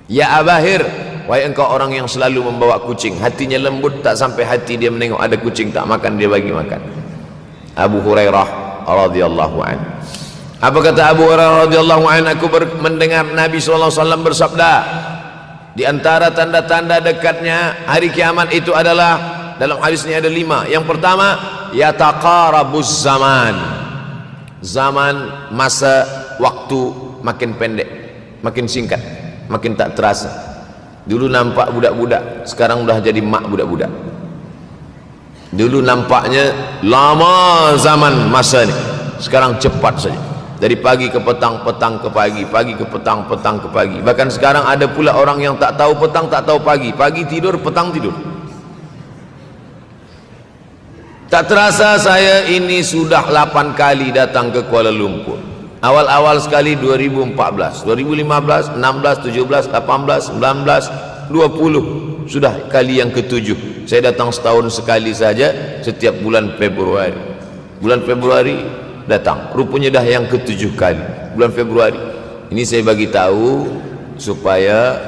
Ya Abahir, wahai engkau orang yang selalu membawa kucing. Hatinya lembut, tak sampai hati dia menengok ada kucing tak makan, dia bagi makan. Abu Hurairah radhiyallahu anhu. Apa kata Abu Hurairah radhiyallahu anhu? Aku mendengar Nabi SAW bersabda, di antara tanda-tanda dekatnya hari kiamat itu adalah, dalam hadis ini ada 5. Yang pertama, yataqarabuz zaman. Zaman, masa, waktu makin pendek, makin singkat, makin tak terasa. Dulu nampak budak-budak, sekarang udah jadi mak budak-budak. Dulu nampaknya lama zaman masa ni, sekarang cepat saja. Dari pagi ke petang, petang ke pagi, pagi ke petang, petang ke pagi. Bahkan sekarang ada pula orang yang tak tahu petang, tak tahu pagi. Pagi tidur, petang tidur. Tak terasa saya ini sudah 8 kali datang ke Kuala Lumpur. Awal-awal sekali 2014, 2015, 16, 17, 18, 19, 20. Sudah kali yang ke-7. Saya datang setahun sekali saja, setiap bulan Februari. Bulan Februari datang. Rupanya dah yang ke-7 kali. Bulan Februari. Ini saya bagi tahu supaya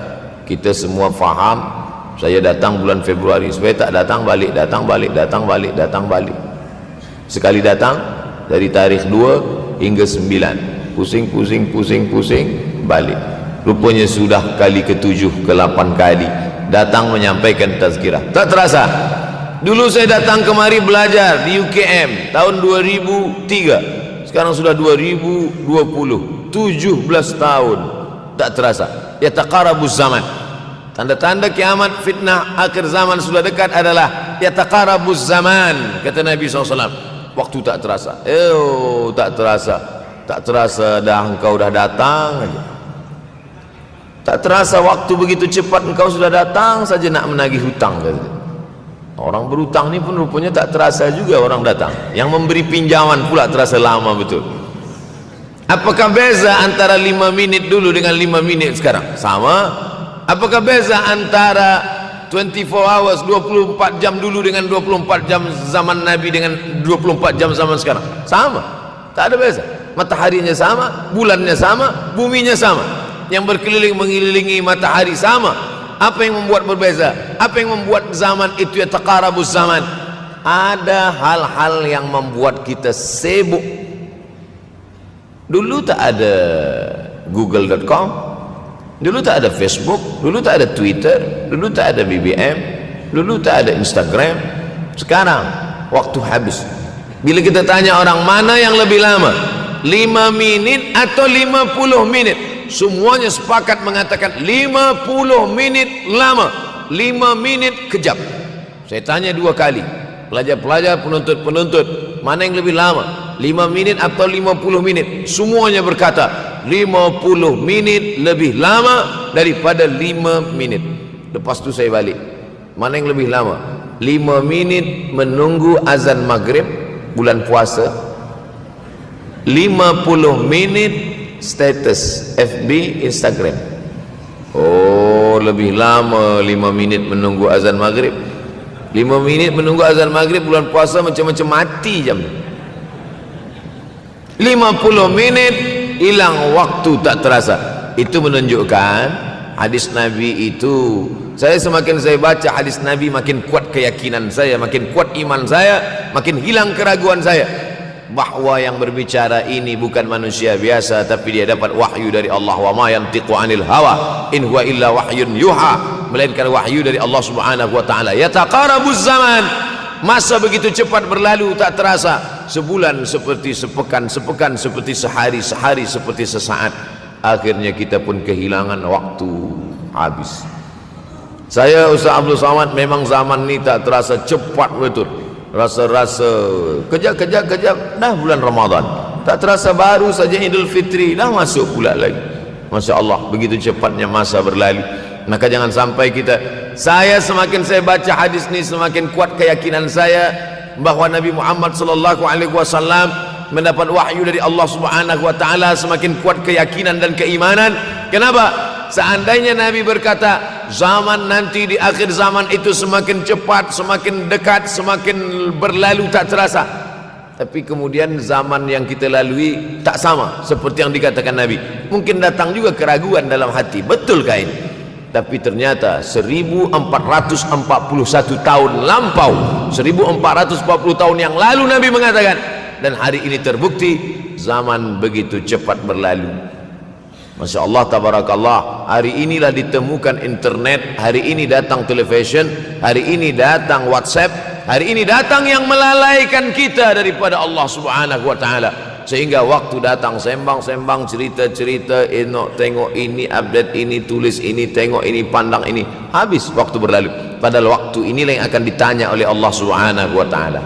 kita semua faham. Saya datang bulan Februari, supaya tak datang balik, datang balik, datang balik, datang balik. Sekali datang dari tarikh 2 hingga 9. Pusing, pusing, pusing, pusing, balik. Rupanya sudah kali ke-7, ke-8 kali datang menyampaikan tazkirah. Tak terasa. Dulu saya datang kemari belajar di UKM tahun 2003. Sekarang sudah 2020, 17 tahun. Tak terasa. Yataqarabuz zaman. Tanda-tanda kiamat, fitnah akhir zaman sudah dekat adalah yataqarabuz zaman, kata Nabi SAW. Waktu tak terasa. Tak terasa. Tak terasa dah engkau dah datang aja. Tak terasa waktu begitu cepat, engkau sudah datang saja nak menagih hutang. Orang berhutang ni pun rupanya tak terasa juga orang datang. Yang memberi pinjaman pula terasa lama betul. Apakah beza antara 5 minit dulu dengan 5 minit sekarang? Sama. Apakah beza antara 24 hours, 24 jam dulu dengan 24 jam zaman Nabi dengan 24 jam zaman sekarang? Sama. Tak ada beza. Mataharinya sama, bulannya sama, buminya sama. Yang berkeliling mengelilingi matahari sama. Apa yang membuat berbeza? Apa yang membuat zaman itu yataqarabuz zaman? Ada hal-hal yang membuat kita sibuk. Dulu tak ada google.com, dulu tak ada Facebook, dulu tak ada Twitter, dulu tak ada BBM, dulu tak ada Instagram. Sekarang waktu habis. Bila kita tanya orang mana yang lebih lama, 5 minit atau 50 minit, semuanya sepakat mengatakan 50 minit lama, 5 minit kejap. Saya tanya 2 kali, pelajar-pelajar, penuntut-penuntut, mana yang lebih lama, 5 minit atau 50 minit? Semuanya berkata 50 minit lebih lama daripada 5 minit. Lepas tu saya balik, mana yang lebih lama? 5 minit menunggu azan maghrib bulan puasa, 50 minit status FB, Instagram. Oh, lebih lama 5 minit menunggu azan maghrib. 5 minit menunggu azan maghrib bulan puasa macam-macam mati jam. 50 minit hilang waktu tak terasa. Itu menunjukkan hadis Nabi itu, saya semakin saya baca hadis Nabi makin kuat keyakinan saya, makin kuat iman saya, makin hilang keraguan saya bahwa yang berbicara ini bukan manusia biasa, tapi dia dapat wahyu dari Allah. Wa ma yantiqu anil hawa in huwa illa wahyun yuha, melainkan wahyu dari Allah Subhanahu wa taala. Yataqarabuz zaman, masa begitu cepat berlalu tak terasa. Sebulan seperti sepekan, sepekan seperti sehari, sehari seperti sesaat. Akhirnya kita pun kehilangan waktu, habis. Saya Ustaz Abdul Samad, memang zaman ni tak terasa cepat betul. Rasa-rasa kejap-kejap dah bulan Ramadan, tak terasa baru saja Idul Fitri dah masuk pula lagi. Masya Allah, begitu cepatnya masa berlalu. Maka jangan sampai kita, saya semakin saya baca hadis ni semakin kuat keyakinan saya bahwa Nabi Muhammad sallallahu alaihi wasallam mendapat wahyu dari Allah Subhanahu wa taala. Semakin kuat keyakinan dan keimanan. Kenapa? Seandainya Nabi berkata zaman nanti di akhir zaman itu semakin cepat, semakin dekat, semakin berlalu tak terasa, tapi kemudian zaman yang kita lalui tak sama seperti yang dikatakan Nabi. Mungkin datang juga keraguan dalam hati, betulkah ini? Tapi ternyata 1441 tahun lampau, 1440 tahun yang lalu Nabi mengatakan, dan hari ini terbukti zaman begitu cepat berlalu. Masya Allah, tabarakallah. Hari inilah ditemukan internet, hari ini datang television, hari ini datang WhatsApp, Hari ini datang yang melalaikan kita daripada Allah Subhanahu wa taala, sehingga waktu datang sembang-sembang, cerita-cerita, tengok ini, update ini, tulis ini, tengok ini, pandang ini, habis waktu berlalu. Padahal waktu inilah yang akan ditanya oleh Allah Subhanahu wa taala.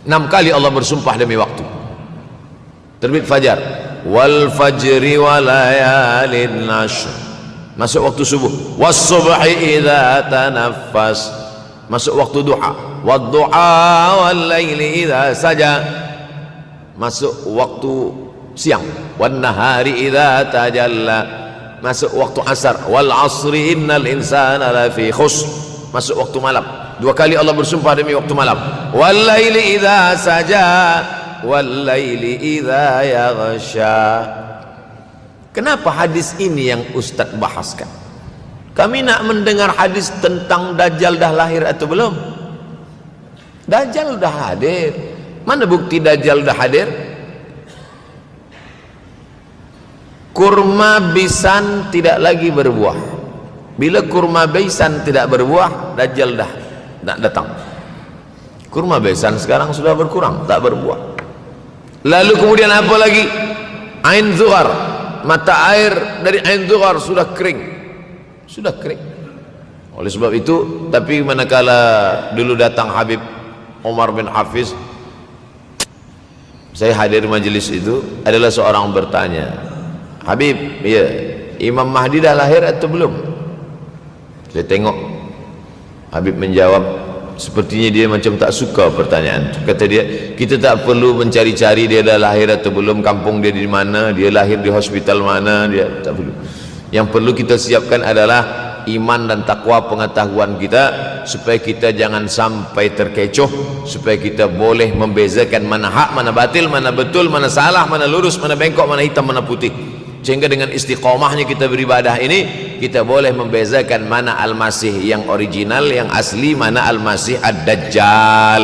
6 kali Allah bersumpah demi waktu. Terbit fajar, wal fajri wa layalin ashr, masuk waktu subuh. Was subhi idza tanaffas, masuk waktu duha. Wad duha wal laili idza saja, masuk waktu siang. Wan nahari idza tajalla, masuk waktu asar. Wal asri innal insana lafi khusr, masuk waktu malam. 2 kali Allah bersumpah demi waktu malam. Wal laili idza saja wal laili idza yaghsha. Kenapa hadis ini yang Ustaz bahaskan? Kami nak mendengar hadis tentang Dajjal dah lahir atau belum? Dajjal dah hadir. Mana bukti Dajjal dah hadir? Kurma bisan tidak lagi berbuah. Bila kurma bisan tidak berbuah, Dajjal dah nak datang. Kurma bisan sekarang sudah berkurang, tak berbuah. Lalu kemudian apa lagi? Ain Zuhar, mata air dari Ain Zuhar sudah kering. Sudah kering. Oleh sebab itu, tapi manakala dulu datang Habib Umar bin Hafiz, saya hadir majelis itu, adalah seorang bertanya, Habib, ya, Imam Mahdi dah lahir atau belum? Saya tengok Habib menjawab, sepertinya dia macam tak suka pertanyaan. Kata dia, kita tak perlu mencari-cari dia dah lahir atau belum, kampung dia di mana, dia lahir di hospital mana, dia tak perlu. Yang perlu kita siapkan adalah iman dan takwa pengetahuan kita, supaya kita jangan sampai terkecoh, supaya kita boleh membezakan mana hak, mana batil, mana betul, mana salah, mana lurus, mana bengkok, mana hitam, mana putih. Sehingga dengan istiqomahnya kita beribadah ini, kita boleh membezakan mana Al-Masih yang original, yang asli, mana Al-Masih Ad-Dajjal.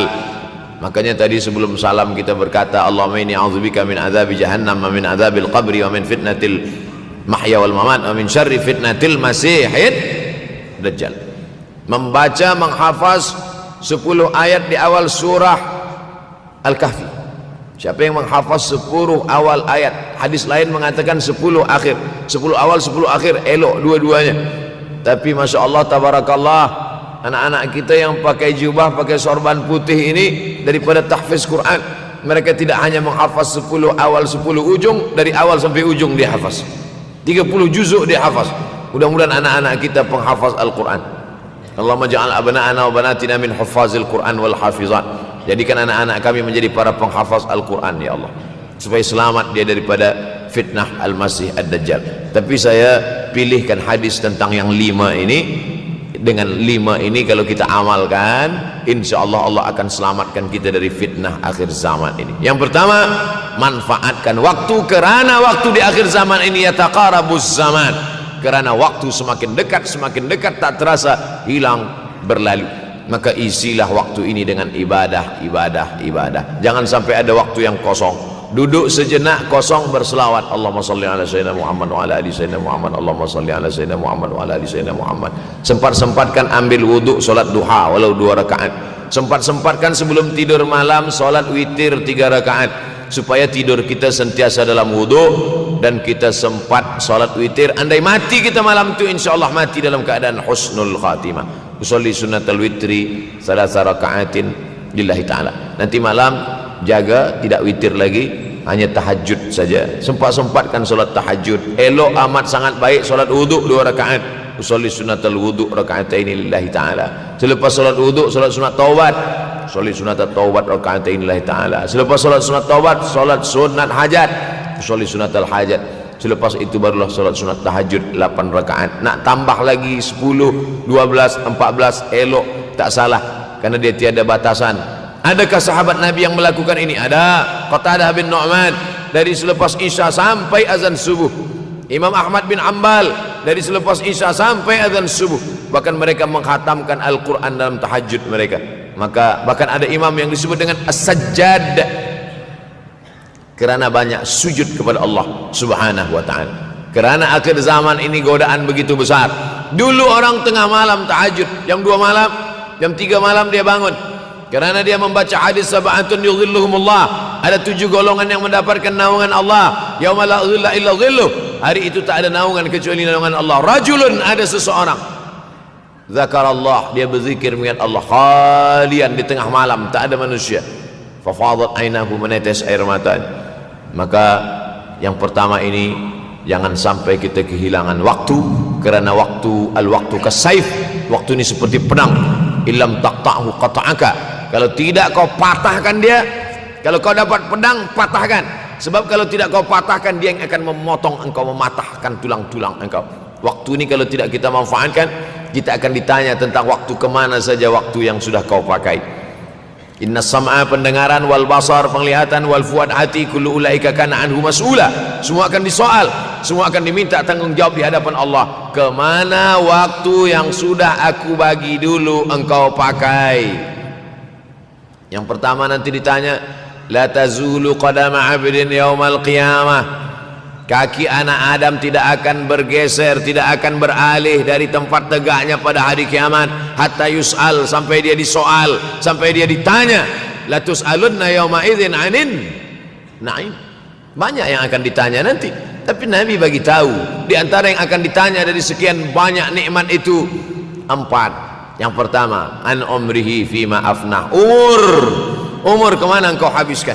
Makanya tadi sebelum salam kita berkata, Allahumma inni a'udzubika min adzabi jahannam wa min adzabil qabri wa min fitnatil mahya wal mamat wa min syarri fitnatil masihid Dajjal. Membaca, menghafaz 10 ayat di awal surah Al-Kahfi. Siapa yang menghafaz 10 awal ayat, hadis lain mengatakan 10 akhir, 10 awal 10 akhir, elok dua-duanya. Tapi Masya Allah, tabarakallah, anak-anak kita yang pakai jubah, pakai sorban putih ini, daripada tahfiz Quran, mereka tidak hanya menghafaz 10 awal 10 ujung, dari awal sampai ujung dia hafaz, 30 juzuk dia hafaz. Mudah-mudahan anak-anak kita penghafaz Al-Quran. Allahumma ja'al abna'ana wa banatina min huffazil Quran wal hafizat. Jadikan anak-anak kami menjadi para penghafaz Al-Quran, ya Allah, supaya selamat dia daripada fitnah Al-Masih Ad-Dajjal. Tapi saya pilihkan hadis tentang yang 5 ini. Dengan 5 ini kalau kita amalkan, insya Allah Allah akan selamatkan kita dari fitnah akhir zaman ini. Yang pertama, manfaatkan waktu, kerana waktu di akhir zaman ini yataqarabuz zaman, kerana waktu semakin dekat tak terasa hilang berlalu. Maka isilah waktu ini dengan ibadah. Jangan sampai ada waktu yang kosong. Duduk sejenak kosong, berselawat, Allahumma salli ala sayyidina Muhammad wa ala ali sayyidina Muhammad, Allahumma salli ala sayyidina Muhammad wa ala ali sayyidina Muhammad. Sempat-sempatkan ambil wuduk, solat duha walau 2 rakaat. Sempat-sempatkan sebelum tidur malam solat witir 3 rakaat, supaya tidur kita sentiasa dalam wuduk, dan kita sempat solat witir. Andai mati kita malam itu, insyaallah mati dalam keadaan husnul khatimah. Usolli sunnatal witri 3 rakaatin lillahi ta'ala. Nanti malam jaga, tidak witir lagi, hanya tahajud saja. Sempat-sempatkan solat tahajud. Elok amat sangat baik solat wuduk 2 rakaat. Usolli sunnatal wuduk rakaatain lillahi ta'ala. Selepas solat wuduk, solat sunat taubat. Usolli sunatat taubat rakaatain lillahi ta'ala. Selepas solat sunat taubat, solat sunat hajat. Usolli sunatal hajat. Selepas itu barulah solat sunat tahajud 8 rakaat. Nak tambah lagi 10, 12, 14, elok, tak salah, karena dia tiada batasan. Adakah sahabat Nabi yang melakukan ini? Ada. Qatadah bin Nu'man, dari selepas Isya sampai azan subuh. Imam Ahmad bin Ambal, dari selepas Isya sampai azan subuh. Bahkan mereka menghatamkan Al-Quran dalam tahajud mereka. Maka bahkan ada imam yang disebut dengan As-Sajjad, kerana banyak sujud kepada Allah Subhanahu wa ta'ala. Kerana akhir zaman ini godaan begitu besar. Dulu orang tengah malam tahajud, jam 2 malam jam 3 malam dia bangun, kerana dia membaca hadis sab'atun yudhilluhumullah, ada 7 golongan yang mendapatkan naungan Allah, yauma la dhilla illa dhilluh, hari itu tak ada naungan kecuali naungan Allah. Rajulun, ada seseorang, zakarallah, dia berzikir mengingat Allah, khalian, di tengah malam tak ada manusia, fafadat ainahu, menetes air matanya. Maka yang pertama ini, jangan sampai kita kehilangan waktu, kerana waktu kasaif, waktu ini seperti pedang, illam taqta'hu qata'aka, kalau tidak kau patahkan dia, kalau kau dapat pedang patahkan, sebab kalau tidak kau patahkan, dia yang akan memotong engkau, mematahkan tulang-tulang engkau. Waktu ini kalau tidak kita manfaatkan, kita akan ditanya tentang waktu, kemana saja waktu yang sudah kau pakai. Inna sam'a, pendengaran, wal basar, penglihatan, wal fuad, hati, kullu ulaika kana anhu mas'ula, semua akan disoal, semua akan diminta tanggungjawab di hadapan Allah. Kemana waktu yang sudah aku bagi dulu engkau pakai? Yang pertama nanti ditanya, la tazulu qadama 'abdin yaumal qiyamah, kaki anak Adam tidak akan bergeser, tidak akan beralih dari tempat tegaknya pada hari kiamat, hatta yus'al, sampai dia disoal, sampai dia ditanya. La tus'alunna yauma idzin 'anin na'im, banyak yang akan ditanya nanti, tapi Nabi bagi tahu di antara yang akan ditanya dari sekian banyak nikmat itu 4. Yang pertama, an umrihi fima afnah, umur kemana engkau habiskan?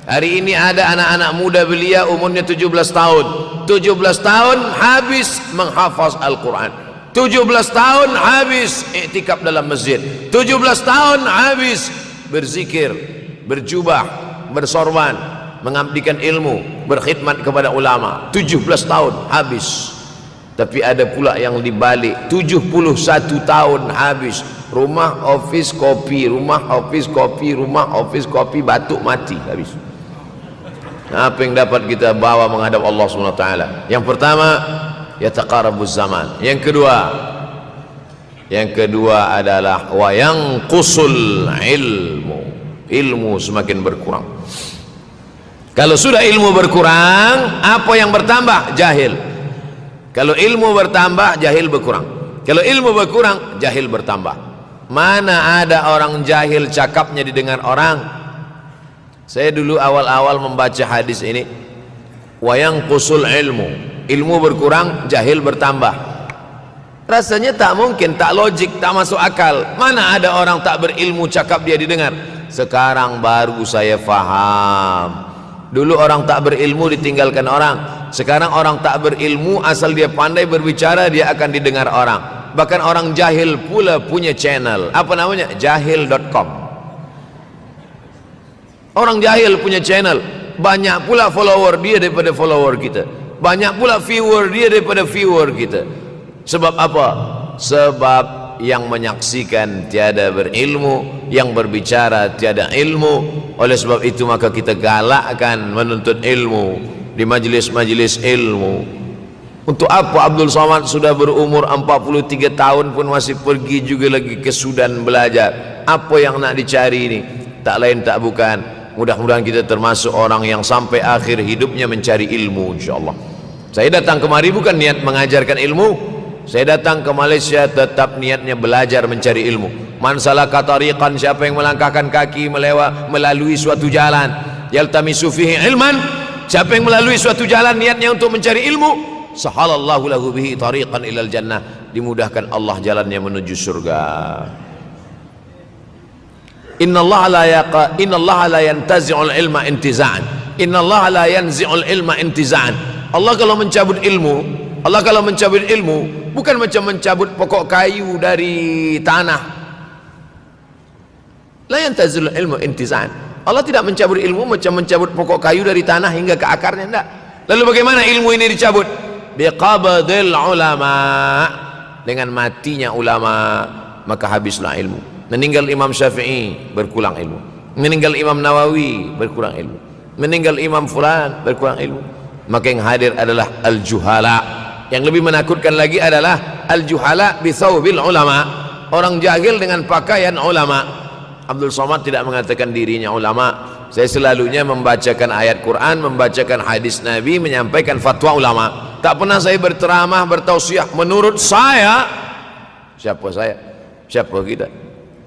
Hari ini ada anak-anak muda belia umurnya 17 tahun, 17 tahun habis menghafaz Al-Quran, 17 tahun habis iktikaf dalam masjid, 17 tahun habis berzikir, berjubah, bersorban, mengabdikan ilmu, berkhidmat kepada ulama, 17 tahun habis. Tapi ada pula yang dibalik, 71 tahun habis, rumah office kopi, rumah office kopi, rumah office kopi, batuk mati habis. Apa yang dapat kita bawa menghadap Allah SWT? Yang pertama, yataqarabuz zaman. Yang kedua adalah wa yanqusul ilmu, ilmu semakin berkurang. Kalau sudah ilmu berkurang, apa yang bertambah? Jahil. Kalau ilmu bertambah, jahil berkurang. Kalau ilmu berkurang, jahil bertambah. Mana ada orang jahil cakapnya didengar orang? Saya dulu awal-awal membaca hadis ini, wa yanqusul ilmu, ilmu berkurang, jahil bertambah. Rasanya tak mungkin, tak logik, tak masuk akal. Mana ada orang tak berilmu cakap dia didengar? Sekarang baru saya faham. Dulu orang tak berilmu ditinggalkan orang, sekarang orang tak berilmu asal dia pandai berbicara, dia akan didengar orang. Bahkan orang jahil pula punya channel, apa namanya? Jahil.com. Orang jahil punya channel, banyak pula follower dia daripada follower kita, banyak pula viewer dia daripada viewer kita. Sebab apa? Sebab yang menyaksikan tiada berilmu, yang berbicara tiada ilmu. Oleh sebab itu maka kita galakkan menuntut ilmu di majlis-majlis ilmu. Untuk apa Abdul Somad sudah berumur 43 tahun pun masih pergi juga lagi ke Sudan belajar? Apa yang nak dicari ini? Tak lain tak bukan, mudah-mudahan kita termasuk orang yang sampai akhir hidupnya mencari ilmu, insyaAllah. Saya datang kemari bukan niat mengajarkan ilmu, saya datang ke Malaysia tetap niatnya belajar mencari ilmu. Man salaka tariqan, siapa yang melangkahkan kaki melalui suatu jalan, yaltamisu fihi ilman, siapa yang melalui suatu jalan niatnya untuk mencari ilmu, sahalallahu lahu bihi tariqan ilal jannah, dimudahkan Allah jalannya menuju surga. Innallaha la yantazi'ul ilma intiza'an, innallaha la yanzi'ul ilma intiza'an. Allah kalau mencabut ilmu, bukan macam mencabut pokok kayu dari tanah. La yantazilul ilmu intiza'an. Allah tidak mencabut ilmu macam mencabut pokok kayu dari tanah hingga ke akarnya, tidak. Lalu bagaimana ilmu ini dicabut? Biqabdil ulama, dengan matinya ulama maka habislah ilmu. Meninggal Imam Syafi'i, berkurang ilmu. Meninggal Imam Nawawi, berkurang ilmu. Meninggal Imam Fulan, berkurang ilmu. Maka yang hadir adalah al-juhala. Yang lebih menakutkan lagi adalah al-juhala bisawbil ulama, orang jahil dengan pakaian ulama. Abdul Somad tidak mengatakan dirinya ulama. Saya selalunya membacakan ayat Quran, membacakan hadis Nabi, menyampaikan fatwa ulama. Tak pernah saya berteramah, bertausiah menurut saya. Siapa saya? Siapa kita?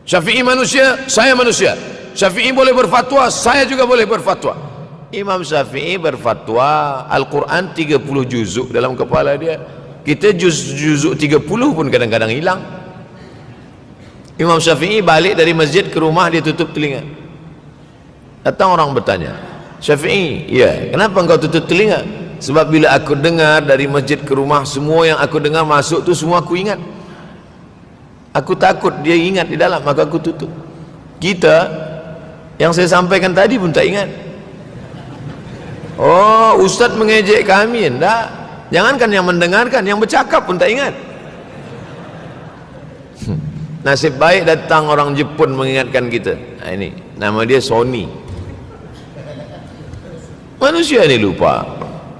Syafi'i manusia, saya manusia. Syafi'i boleh berfatwa, saya juga boleh berfatwa. Imam Syafi'i berfatwa Al-Quran 30 juzuk dalam kepala dia. Kita juzuk 30 pun kadang-kadang hilang. Imam Syafi'i balik dari masjid ke rumah, dia tutup telinga. Datang orang bertanya, Syafi'i, ya, kenapa engkau tutup telinga? Sebab bila aku dengar dari masjid ke rumah, semua yang aku dengar masuk tu semua aku ingat. Aku takut dia ingat di dalam, maka aku tutup. Kita, yang saya sampaikan tadi pun tak ingat. Oh, ustaz mengejek kami, enggak. Jangankan yang mendengarkan, yang bercakap pun tak ingat. Nasib baik datang orang Jepun mengingatkan kita. Nah, ini nama dia Sony. Manusia ini lupa.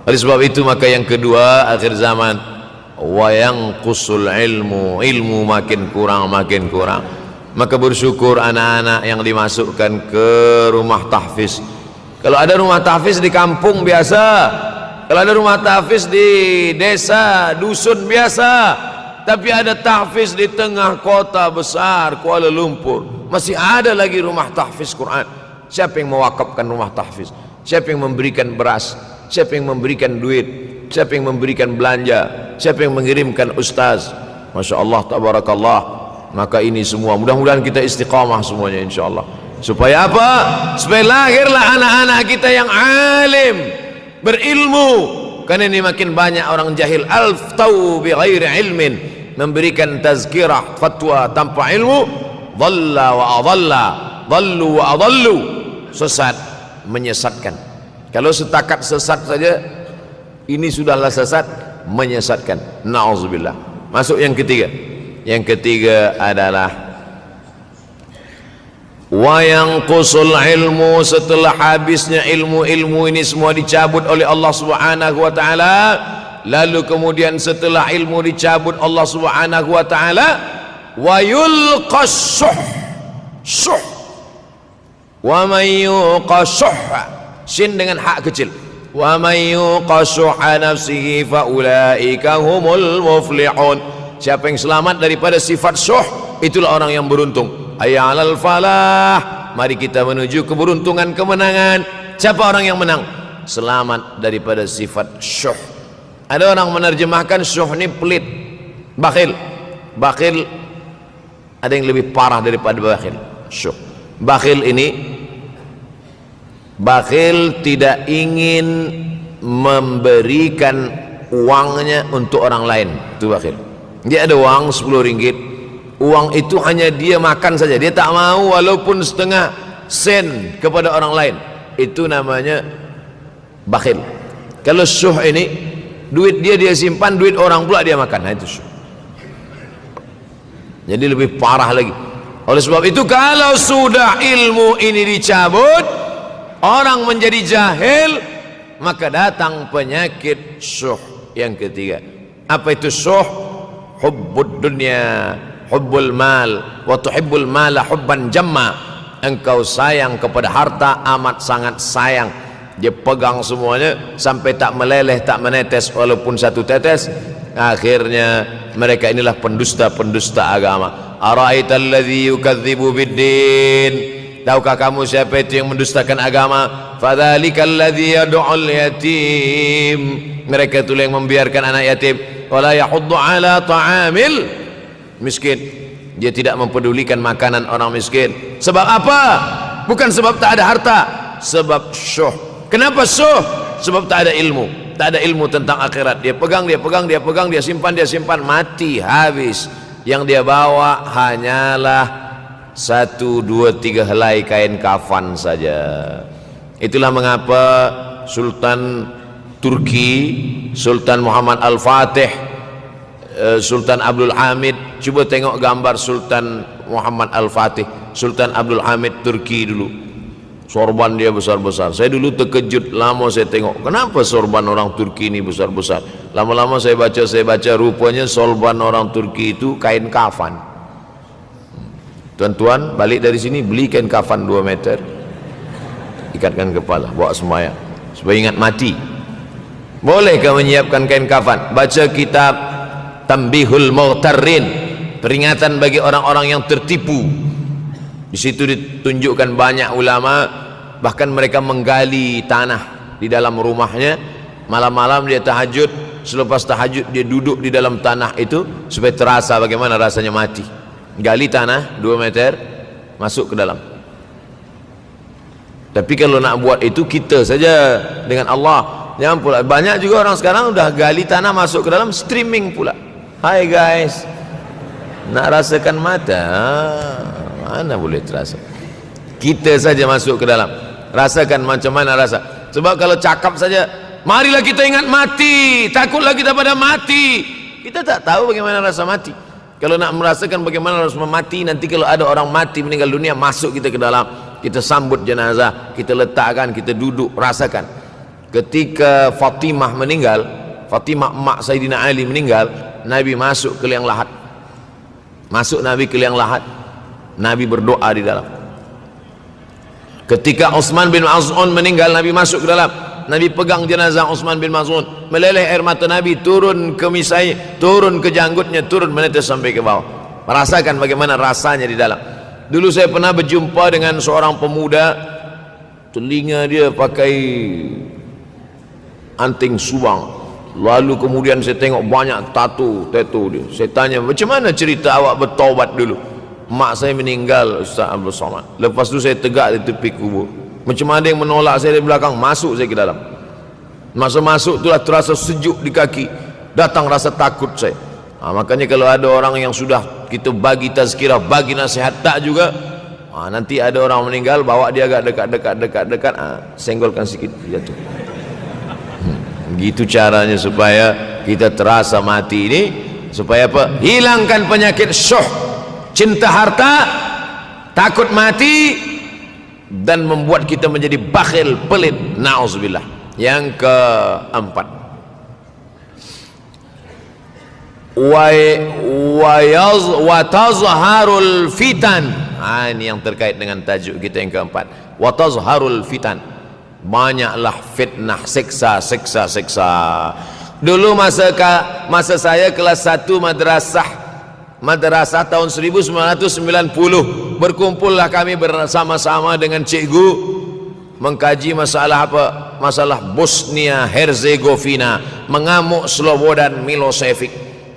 Oleh sebab itu maka yang kedua, akhir zaman, wa yanqusul ilmu makin kurang. Maka bersyukur anak-anak yang dimasukkan ke rumah tahfiz. Kalau ada rumah tahfiz di kampung biasa, kalau ada rumah tahfiz di desa, dusun biasa, tapi ada tahfiz di tengah kota besar Kuala Lumpur, masih ada lagi rumah tahfiz Quran. Siapa yang mewakafkan rumah tahfiz? Siapa yang memberikan beras? Siapa yang memberikan duit? Siapa yang memberikan belanja? Siapa yang mengirimkan ustaz? Masya Allah, tabarakallah. Maka ini semua mudah-mudahan kita istiqamah semuanya insyaallah. Supaya apa? Supaya lahirlah anak-anak kita yang alim, berilmu. Karena ini makin banyak orang jahil, alftau bi ghairi ilmin, memberikan tazkirah fatwa tanpa ilmu, dhalla wa adalla, dhallu wa adallu, sesat, menyesatkan. Kalau setakat sesat saja, ini sudahlah sesat, menyesatkan. Na'udzubillah. Masuk yang ketiga. Yang ketiga adalah wa yanqusul ilmu, setelah habisnya ilmu-ilmu ini semua dicabut oleh Allah Subhanahu wa taala, lalu kemudian setelah ilmu dicabut Allah Subhanahu wa taala, wa yulqas syuh, wa may yuqashuh, sin dengan hak kecil, wa may yuqashuh nafsihi fa ulaika humul muflihun. Siapa yang selamat daripada sifat syuh, itulah orang yang beruntung. Hayya 'alal falah, mari kita menuju keberuntungan, kemenangan. Siapa orang yang menang? Selamat daripada sifat syuh. Ada orang menerjemahkan syuh ini pelit, bakhil. Bakhil ada yang lebih parah daripada bakhil. Syuh. Bakhil ini, bakhil tidak ingin memberikan uangnya untuk orang lain. Itu bakhil. Dia ada uang 10 ringgit, uang itu hanya dia makan saja, dia tak mau walaupun setengah sen kepada orang lain. Itu namanya bakhil. Kalau syuh ini, duit dia simpan, duit orang pula dia makan. Nah, itu syuh. Jadi lebih parah lagi. Oleh sebab itu kalau sudah ilmu ini dicabut, orang menjadi jahil, maka datang penyakit syuh yang ketiga. Apa itu syuh? Hubbud dunya, hubbul mal, wa tuhibbul mala hubban jamma. Engkau sayang kepada harta amat sangat sayang. Dia pegang semuanya sampai tak meleleh, tak menetes walaupun satu tetes. Akhirnya mereka inilah pendusta-pendusta agama. Ara'aital ladzi yukadzibu biddin, tahukah kamu siapa itu yang mendustakan agama? Fadzalikal ladzi yad'ul yatim, mereka itu yang membiarkan anak yatim. Wala yahuddu ala ta'amil miskin, dia tidak mempedulikan makanan orang miskin. Sebab apa? Bukan sebab tak ada harta, sebab syuh. Kenapa syuh? Sebab tak ada ilmu. Tak ada ilmu tentang akhirat. Dia pegang, dia simpan, mati, habis. Yang dia bawa hanyalah 1, 2, 3 helai kain kafan saja. Itulah mengapa Sultan Turki, Sultan Muhammad Al-Fatih, Sultan Abdul Hamid, coba tengok gambar Sultan Muhammad Al-Fatih, Sultan Abdul Hamid Turki dulu. Sorban dia besar-besar. Saya dulu terkejut, lama saya tengok, kenapa sorban orang Turki ini besar-besar. Lama-lama saya baca, rupanya sorban orang Turki itu kain kafan. Tuan-tuan balik dari sini beli kain kafan 2 meter, ikatkan kepala, bawa sembahyang supaya ingat mati. Bolehkah menyiapkan kain kafan? Baca kitab Tanbihul Mughtarrin, peringatan bagi orang-orang yang tertipu. Di situ ditunjukkan banyak ulama, bahkan mereka menggali tanah di dalam rumahnya. Malam-malam dia tahajud, selepas tahajud dia duduk di dalam tanah itu supaya terasa bagaimana rasanya mati. Gali tanah 2 meter, masuk ke dalam. Tapi kalau nak buat itu kita saja dengan Allah. Jangan pula, banyak juga orang sekarang udah gali tanah masuk ke dalam, streaming pula. Hai guys, nak rasakan mata, mana boleh terasa. Kita saja masuk ke dalam, rasakan macam mana rasa. Sebab kalau cakap saja, marilah kita ingat mati, takutlah kita pada mati, kita tak tahu bagaimana rasa mati. Kalau nak merasakan bagaimana rasa mati, nanti kalau ada orang mati meninggal dunia, masuk kita ke dalam, kita sambut jenazah, kita letakkan, kita duduk, rasakan. Ketika Fatimah meninggal, Fatimah emak Sayyidina Ali meninggal, Nabi masuk ke liang lahat. Masuk Nabi ke liang lahat, Nabi berdoa di dalam. Ketika Utsman bin Maz'un meninggal, Nabi masuk ke dalam, Nabi pegang jenazah Utsman bin Maz'un, meleleh air mata Nabi turun ke misai, turun ke janggutnya, turun menetes sampai ke bawah. Merasakan bagaimana rasanya di dalam. Dulu saya pernah berjumpa dengan seorang pemuda, telinga dia pakai anting subang, lalu kemudian saya tengok banyak tato dia. Saya tanya, macam mana cerita awak bertaubat dulu? Mak saya meninggal, Ustaz Abdul Somad. Lepas tu saya tegak di tepi kubur. Macam ada yang menolak saya dari belakang, masuk saya ke dalam. Masa masuk itulah terasa sejuk di kaki, datang rasa takut saya. Makanya kalau ada orang yang sudah kita bagi tazkirah, bagi nasihat tak juga, nanti ada orang meninggal, bawa dia agak dekat, senggolkan sikit, jatuh. Gitu caranya supaya kita terasa mati ini, supaya apa? Hilangkan penyakit syuh, cinta harta, takut mati, dan membuat kita menjadi bakhil, pelit, na'udzubillah. Yang keempat, wa tazharul fitan. Ini yang terkait dengan tajuk kita yang keempat, wa tazharul fitan. Banyaklah fitnah, siksa. Dulu masa saya kelas 1 madrasah tahun 1990, berkumpullah kami bersama-sama dengan cikgu mengkaji masalah apa? Masalah Bosnia Herzegovina, mengamuk Slobodan Milosevic,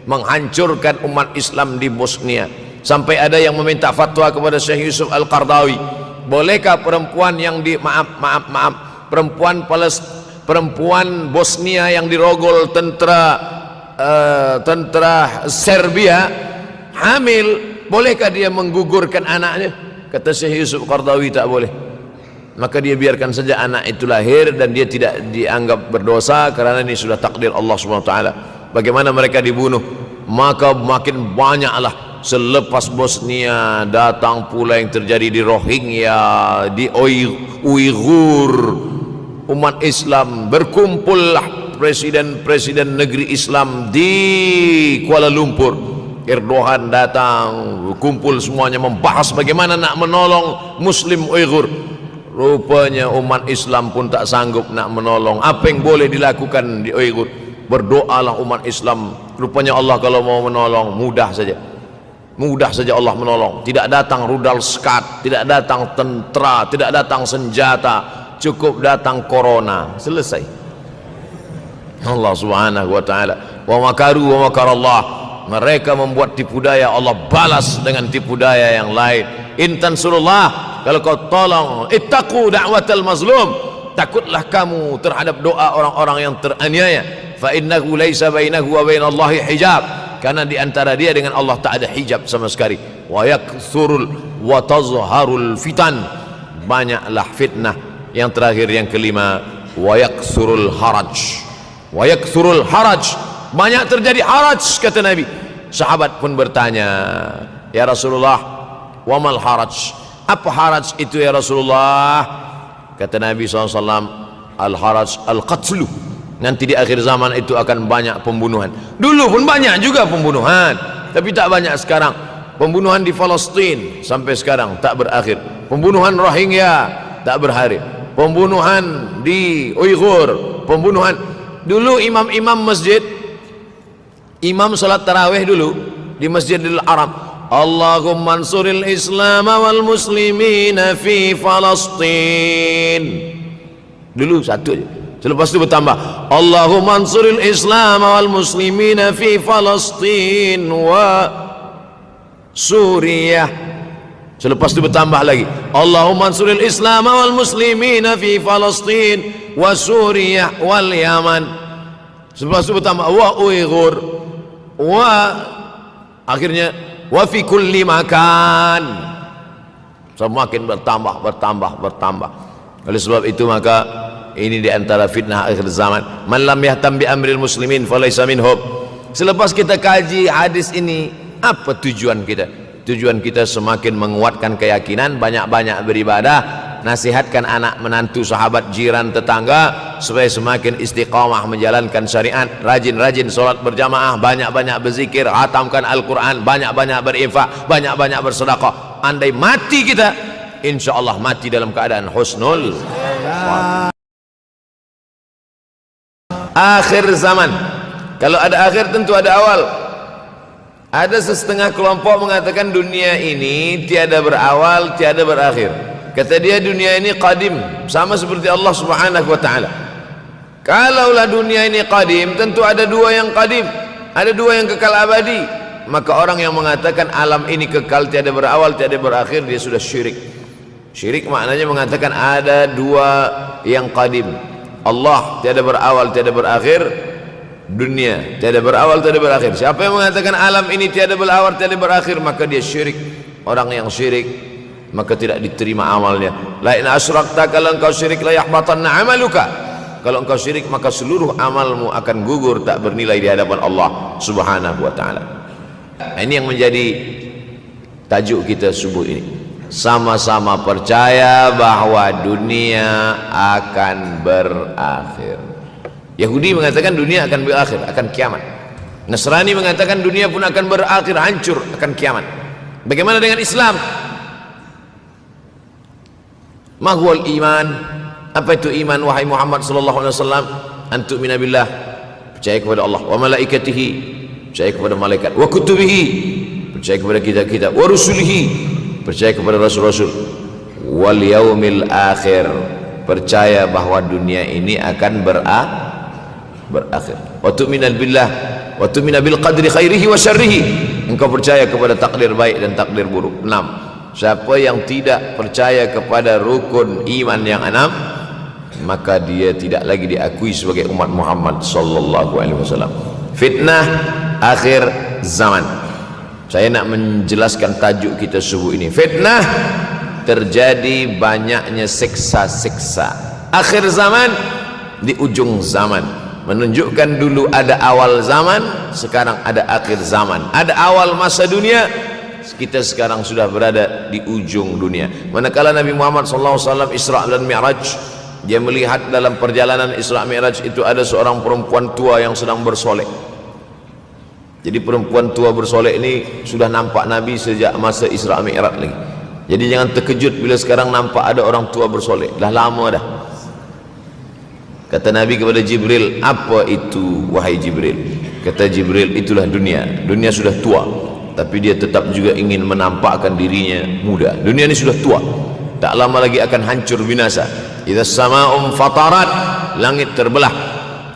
menghancurkan umat Islam di Bosnia. Sampai ada yang meminta fatwa kepada Syekh Yusuf Al-Qardawi, bolehkah perempuan yang perempuan Bosnia yang dirogol tentera Serbia hamil, bolehkah dia menggugurkan anaknya? Kata Syekh Yusuf Qardawi, tak boleh. Maka dia biarkan saja anak itu lahir dan dia tidak dianggap berdosa, karena ini sudah takdir Allah Subhanahu wa taala. Bagaimana mereka dibunuh? Maka makin banyaklah selepas Bosnia, datang pula yang terjadi di Rohingya, di Uighur. Umat Islam berkumpullah, presiden-presiden negeri Islam di Kuala Lumpur. Erdogan datang, kumpul semuanya membahas bagaimana nak menolong Muslim Uighur. Rupanya umat Islam pun tak sanggup nak menolong. Apa yang boleh dilakukan di Uighur? Berdoalah umat Islam. Rupanya Allah kalau mau menolong, mudah saja Allah menolong. Tidak datang rudal skat, tidak datang tentera, tidak datang senjata, cukup datang corona, selesai. Allah Subhanahu wa taala, wa makaru wa makarallah. Mereka membuat tipu daya, Allah balas dengan tipu daya yang lain. In tansurullah, kalau kau tolong, ittaqu da'watal mazlum, takutlah kamu terhadap doa orang-orang yang teraniaya. Fa innahu laisa bainahu wa bainallahi hijab, karena di antara dia dengan Allah tak ada hijab sama sekali. Wa yakthurul wa tazharul fitan, banyaklah fitnah. Yang terakhir, yang kelima, wa yakthurul haraj. Wa yakthurul haraj, banyak terjadi haraj, kata Nabi. Sahabat pun bertanya, ya Rasulullah, wa mal haraj? Apa haraj itu ya Rasulullah? Kata Nabi SAW, al haraj al qatlu. Nanti di akhir zaman itu akan banyak pembunuhan. Dulu pun banyak juga pembunuhan, tapi tak banyak sekarang. Pembunuhan di Palestin sampai sekarang tak berakhir. Pembunuhan Rohingya tak berakhir. Pembunuhan di Uighur, pembunuhan. Dulu imam-imam masjid, imam salat tarawih dulu di Masjidil Haram, Allahumma ansuril Islam wal muslimina fi Palestin. Dulu satu aja. Selepas itu bertambah, Allahumma ansuril Islam wal muslimina fi Palestin wa Suriah. Selepas itu bertambah lagi, Allahumma ansuril Islam wal muslimina fi Palestin wa Suriah wal Yaman. Selepas itu bertambah wa Uighur wa akhirnya wa fi kulli makan. Semakin bertambah. Oleh sebab itu maka ini di antara fitnah akhir zaman. Man lam yahtam bi amril muslimin falaysa minhum. Selepas kita kaji hadis ini, apa tujuan kita? Tujuan kita semakin menguatkan keyakinan, banyak-banyak beribadah, nasihatkan anak menantu, sahabat, jiran, tetangga supaya semakin istiqamah menjalankan syariat, rajin-rajin solat berjamaah, banyak-banyak berzikir, hatamkan Al-Quran, banyak-banyak berinfak, banyak-banyak bersedekah. Andai mati kita, insya Allah mati dalam keadaan husnul akhir zaman. Kalau ada akhir tentu ada awal. Ada setengah kelompok mengatakan dunia ini tiada berawal, tiada berakhir. Kata dia dunia ini qadim, sama seperti Allah Subhanahu wa taala. Kalaulah dunia ini qadim, tentu ada dua yang qadim, ada dua yang kekal abadi. Maka orang yang mengatakan alam ini kekal, tiada berawal, tiada berakhir, dia sudah syirik. Syirik maknanya mengatakan ada dua yang qadim. Allah tiada berawal, tiada berakhir, dunia tiada berawal, tiada berakhir. Siapa yang mengatakan alam ini tiada berawal, tiada berakhir, maka dia syirik. Orang yang syirik maka tidak diterima amalnya. La in asyrakta, kalau engkau syirik la yahbatanna amaluka. Kalau engkau syirik maka seluruh amalmu akan gugur, tak bernilai di hadapan Allah Subhanahu wa taala. Ini yang menjadi tajuk kita subuh ini. Sama-sama percaya bahwa dunia akan berakhir. Yahudi mengatakan dunia akan berakhir, akan kiamat. Nasrani mengatakan dunia pun akan berakhir, hancur, akan kiamat. Bagaimana dengan Islam? Ma huwal iman? Apa itu iman wahai Muhammad sallallahu alaihi wasallam? An tu'mina billah, percaya kepada Allah, wa malaikatihi, percaya kepada malaikat, wa kutubihi, percaya kepada kitab-kitab, wa rusulihi, percaya kepada rasul-rasul, wal yaumil akhir, percaya bahwa dunia ini akan berakhir. Wa tu'mina billah wa tu'mina bil qadri khairihi wa syarrihi, engkau percaya kepada takdir baik dan takdir buruk. 6. Siapa yang tidak percaya kepada rukun iman yang 6, maka dia tidak lagi diakui sebagai umat Muhammad sallallahu alaihi wasallam. Fitnah akhir zaman. Saya nak menjelaskan tajuk kita subuh ini. Fitnah, terjadi banyaknya siksa-siksa. Akhir zaman, di ujung zaman. Menunjukkan dulu ada awal zaman, sekarang ada akhir zaman. Ada awal masa dunia, kita sekarang sudah berada di ujung dunia. Manakala Nabi Muhammad SAW Isra dan Mi'raj, dia melihat dalam perjalanan Isra Mi'raj itu ada seorang perempuan tua yang sedang bersolek. Jadi perempuan tua bersolek ini sudah nampak Nabi sejak masa Isra Mi'raj lagi. Jadi jangan terkejut bila sekarang nampak ada orang tua bersolek. Dah lama dah. Kata Nabi kepada Jibril, apa itu wahai Jibril? Kata Jibril, itulah dunia. Dunia sudah tua, tapi dia tetap juga ingin menampakkan dirinya muda. Dunia ini sudah tua, tak lama lagi akan hancur binasa. Idza sama'um fatarat, langit terbelah.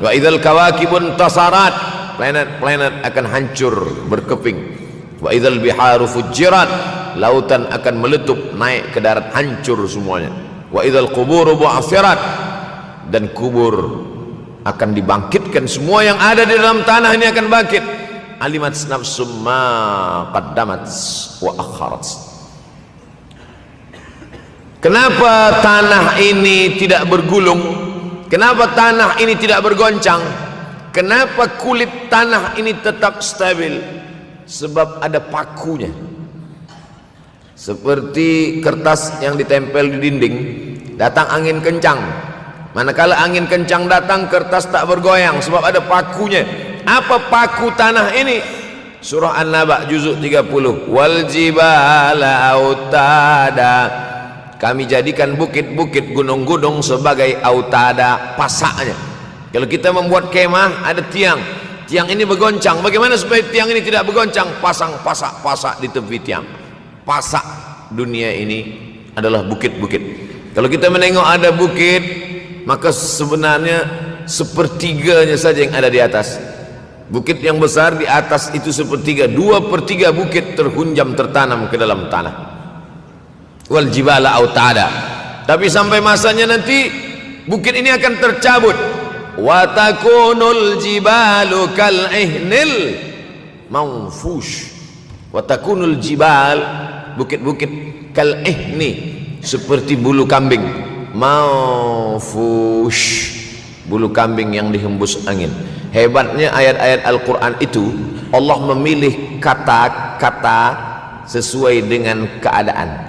Wa idzal kawakibun tasarat, planet-planet akan hancur berkeping. Wa idzal biharu fujirat, lautan akan meletup naik ke darat, hancur semuanya. Wa idzal quburu bu'athirat, dan kubur akan dibangkitkan. Semua yang ada di dalam tanah ini akan bangkit. Alimat nafsum ma qaddamat wa akharat. Kenapa tanah ini tidak bergulung? Kenapa tanah ini tidak bergoncang? Kenapa kulit tanah ini tetap stabil? Sebab ada pakunya. Seperti kertas yang ditempel di dinding, datang angin kencang, manakala angin kencang datang, kertas tak bergoyang sebab ada pakunya. Apa paku tanah ini? Surah An-Naba juzuk 30. Wal jibala autada, kami jadikan bukit-bukit, gunung-gunung sebagai autada, pasaknya. Kalau kita membuat kemah, ada tiang, tiang ini bergoncang. Bagaimana supaya tiang ini tidak bergoncang? Pasang pasak-pasak di tepi tiang. Pasak dunia ini adalah bukit-bukit. Kalau kita menengok ada bukit, maka sebenarnya sepertiganya saja yang ada di atas. Bukit yang besar di atas itu sepertiga, 2/3 bukit terhunjam tertanam ke dalam tanah. Wal jibala autada. Tapi sampai masanya nanti bukit ini akan tercabut. Wa takunul jibalu kal ihnil manfush. Wa takunul jibal, bukit-bukit kal ihni, seperti bulu kambing. Manfush, bulu kambing yang dihembus angin. Hebatnya ayat-ayat Al-Quran itu, Allah memilih kata-kata sesuai dengan keadaan.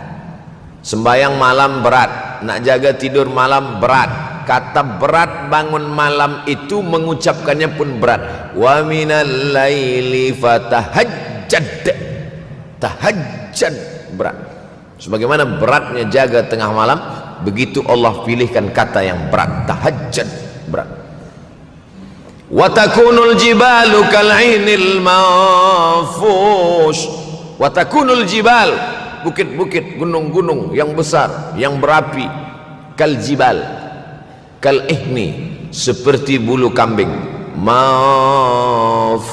Sembayang malam berat, nak jaga tidur malam berat. Kata berat bangun malam itu mengucapkannya pun berat. Wa minal laili fatahajjad, tahajjad berat. Sebagaimana beratnya jaga tengah malam, begitu Allah pilihkan kata yang berat, tahajjad berat. Wa takunul jibalu kal 'ainil manfush. Wa takunul jibal, bukit-bukit, gunung-gunung yang besar, yang berapi, kal jibal, kal ihni, seperti bulu kambing. Manfush.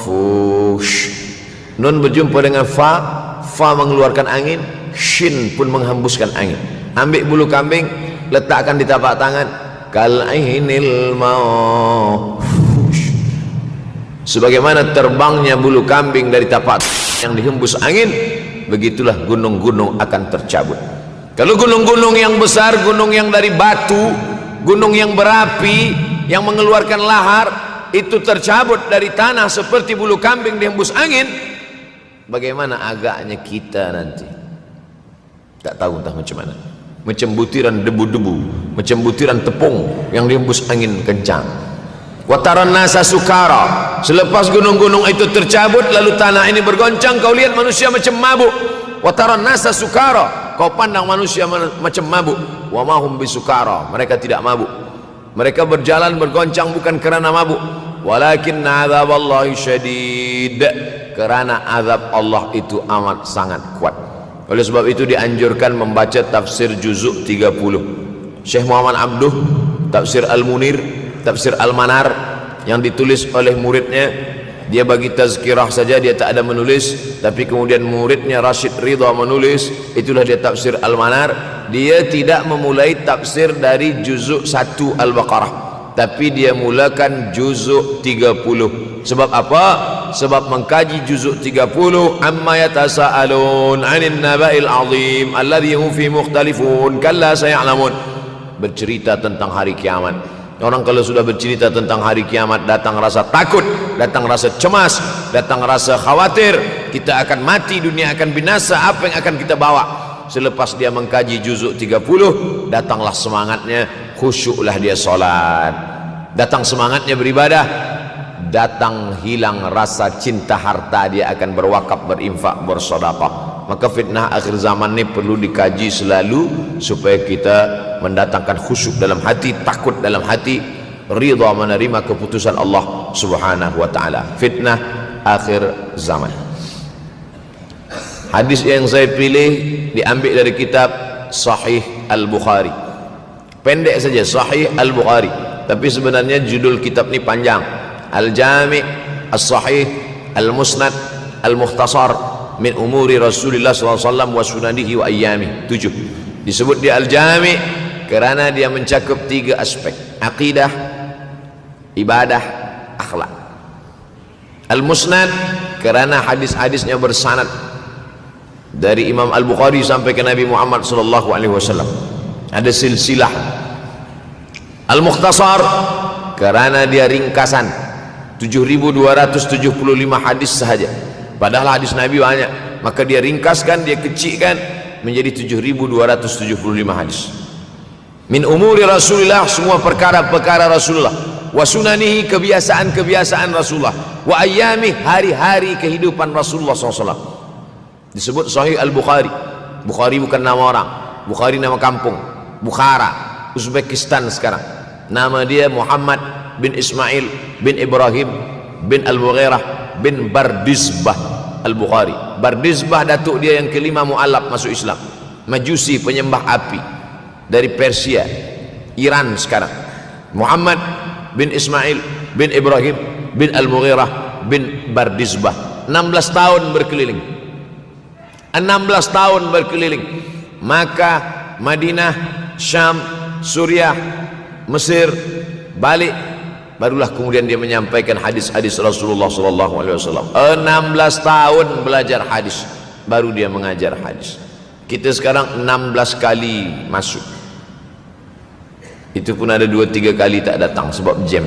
Nun berjumpa dengan fa, fa mengeluarkan angin, shin pun menghembuskan angin. Ambil bulu kambing, letakkan di tapak tangan, kal 'ainil manfush. Sebagaimana terbangnya bulu kambing dari tapak yang dihembus angin, begitulah gunung-gunung akan tercabut. Kalau gunung-gunung yang besar, gunung yang dari batu, gunung yang berapi, yang mengeluarkan lahar, itu tercabut dari tanah seperti bulu kambing dihembus angin, bagaimana agaknya kita nanti? Tak tahu entah macam mana. Macam butiran debu-debu, macam butiran tepung yang dihembus angin kencang. Wataran nasa sukara. Selepas gunung-gunung itu tercabut, lalu tanah ini bergoncang, kau lihat manusia macam mabuk. Wataran nasa sukara. Kau pandang manusia macam mabuk. Wa mahum bisukara. Mereka tidak mabuk. Mereka berjalan bergoncang bukan kerana mabuk. Walakin azaballahi syadid. Kerana azab Allah itu amat sangat kuat. Oleh sebab itu dianjurkan membaca tafsir juzuk 30. Syekh Muhammad Abduh, tafsir Al-Munir, tafsir Al-Manar yang ditulis oleh muridnya. Dia bagi tazkirah saja, dia tak ada menulis, tapi kemudian muridnya Rashid Ridha menulis. Itulah dia tafsir Al-Manar. Dia tidak memulai tafsir dari juzuk 1 Al-Baqarah, tapi dia mulakan juzuk 30. Sebab apa? Sebab mengkaji juzuk 30, amma yatasaalun 'anil naba'il 'azim alladhi hum fi mukhtalifun kalla saya'lamun, bercerita tentang hari kiamat. Orang kalau sudah bercerita tentang hari kiamat, datang rasa takut, datang rasa cemas, datang rasa khawatir, kita akan mati, dunia akan binasa, apa yang akan kita bawa? Selepas dia mengkaji juzuk 30, datanglah semangatnya, khusyuklah dia solat, datang semangatnya beribadah, datang hilang rasa cinta harta, dia akan berwakaf, berinfak, bersedekah. Maka fitnah akhir zaman ini perlu dikaji selalu supaya kita mendatangkan khusyuk dalam hati, takut dalam hati, ridha menerima keputusan Allah Subhanahu wa taala. Fitnah akhir zaman. Hadis yang saya pilih diambil dari kitab Sahih Al-Bukhari. Pendek saja, Sahih Al-Bukhari, tapi sebenarnya judul kitab ini panjang. Al-Jami' As-Sahih Al-Musnad Al-Mukhtasar min umuri Rasulullah SAW wa sunanihi wa ayyami. 7. Disebut dia Al-Jami' kerana dia mencakup 3 aspek: akidah, ibadah, akhlak. Al-Musnad kerana hadis-hadisnya bersanad dari Imam Al-Bukhari sampai ke Nabi Muhammad SAW, ada silsilah. Al-Mukhtasar kerana dia ringkasan, 7.275 hadis sahaja, padahal hadis Nabi banyak, maka dia ringkaskan, dia kecilkan menjadi 7.275 hadis. Min umuri Rasulullah, semua perkara-perkara Rasulullah, wa sunanihi, kebiasaan-kebiasaan Rasulullah, wa ayyami, hari-hari kehidupan Rasulullah SAW. Disebut Sahih Al-Bukhari. Bukhari bukan nama orang, Bukhari nama kampung, Bukhara, Uzbekistan sekarang. Nama dia Muhammad bin Ismail bin Ibrahim bin Al-Mughirah bin Bardizbah Al-Bukhari. Bardizbah datuk dia yang kelima mu'alaf masuk Islam, Majusi penyembah api dari Persia, Iran sekarang. Muhammad bin Ismail bin Ibrahim bin Al-Mughirah bin Bardizbah, 16 tahun berkeliling, 16 tahun berkeliling Makkah, Madinah, Syam, Suriah, Mesir, balik, barulah kemudian dia menyampaikan hadis-hadis Rasulullah SAW. 16 tahun belajar hadis, baru dia mengajar hadis. Kita sekarang 16 kali masuk, itu pun ada 2-3 kali tak datang sebab jam.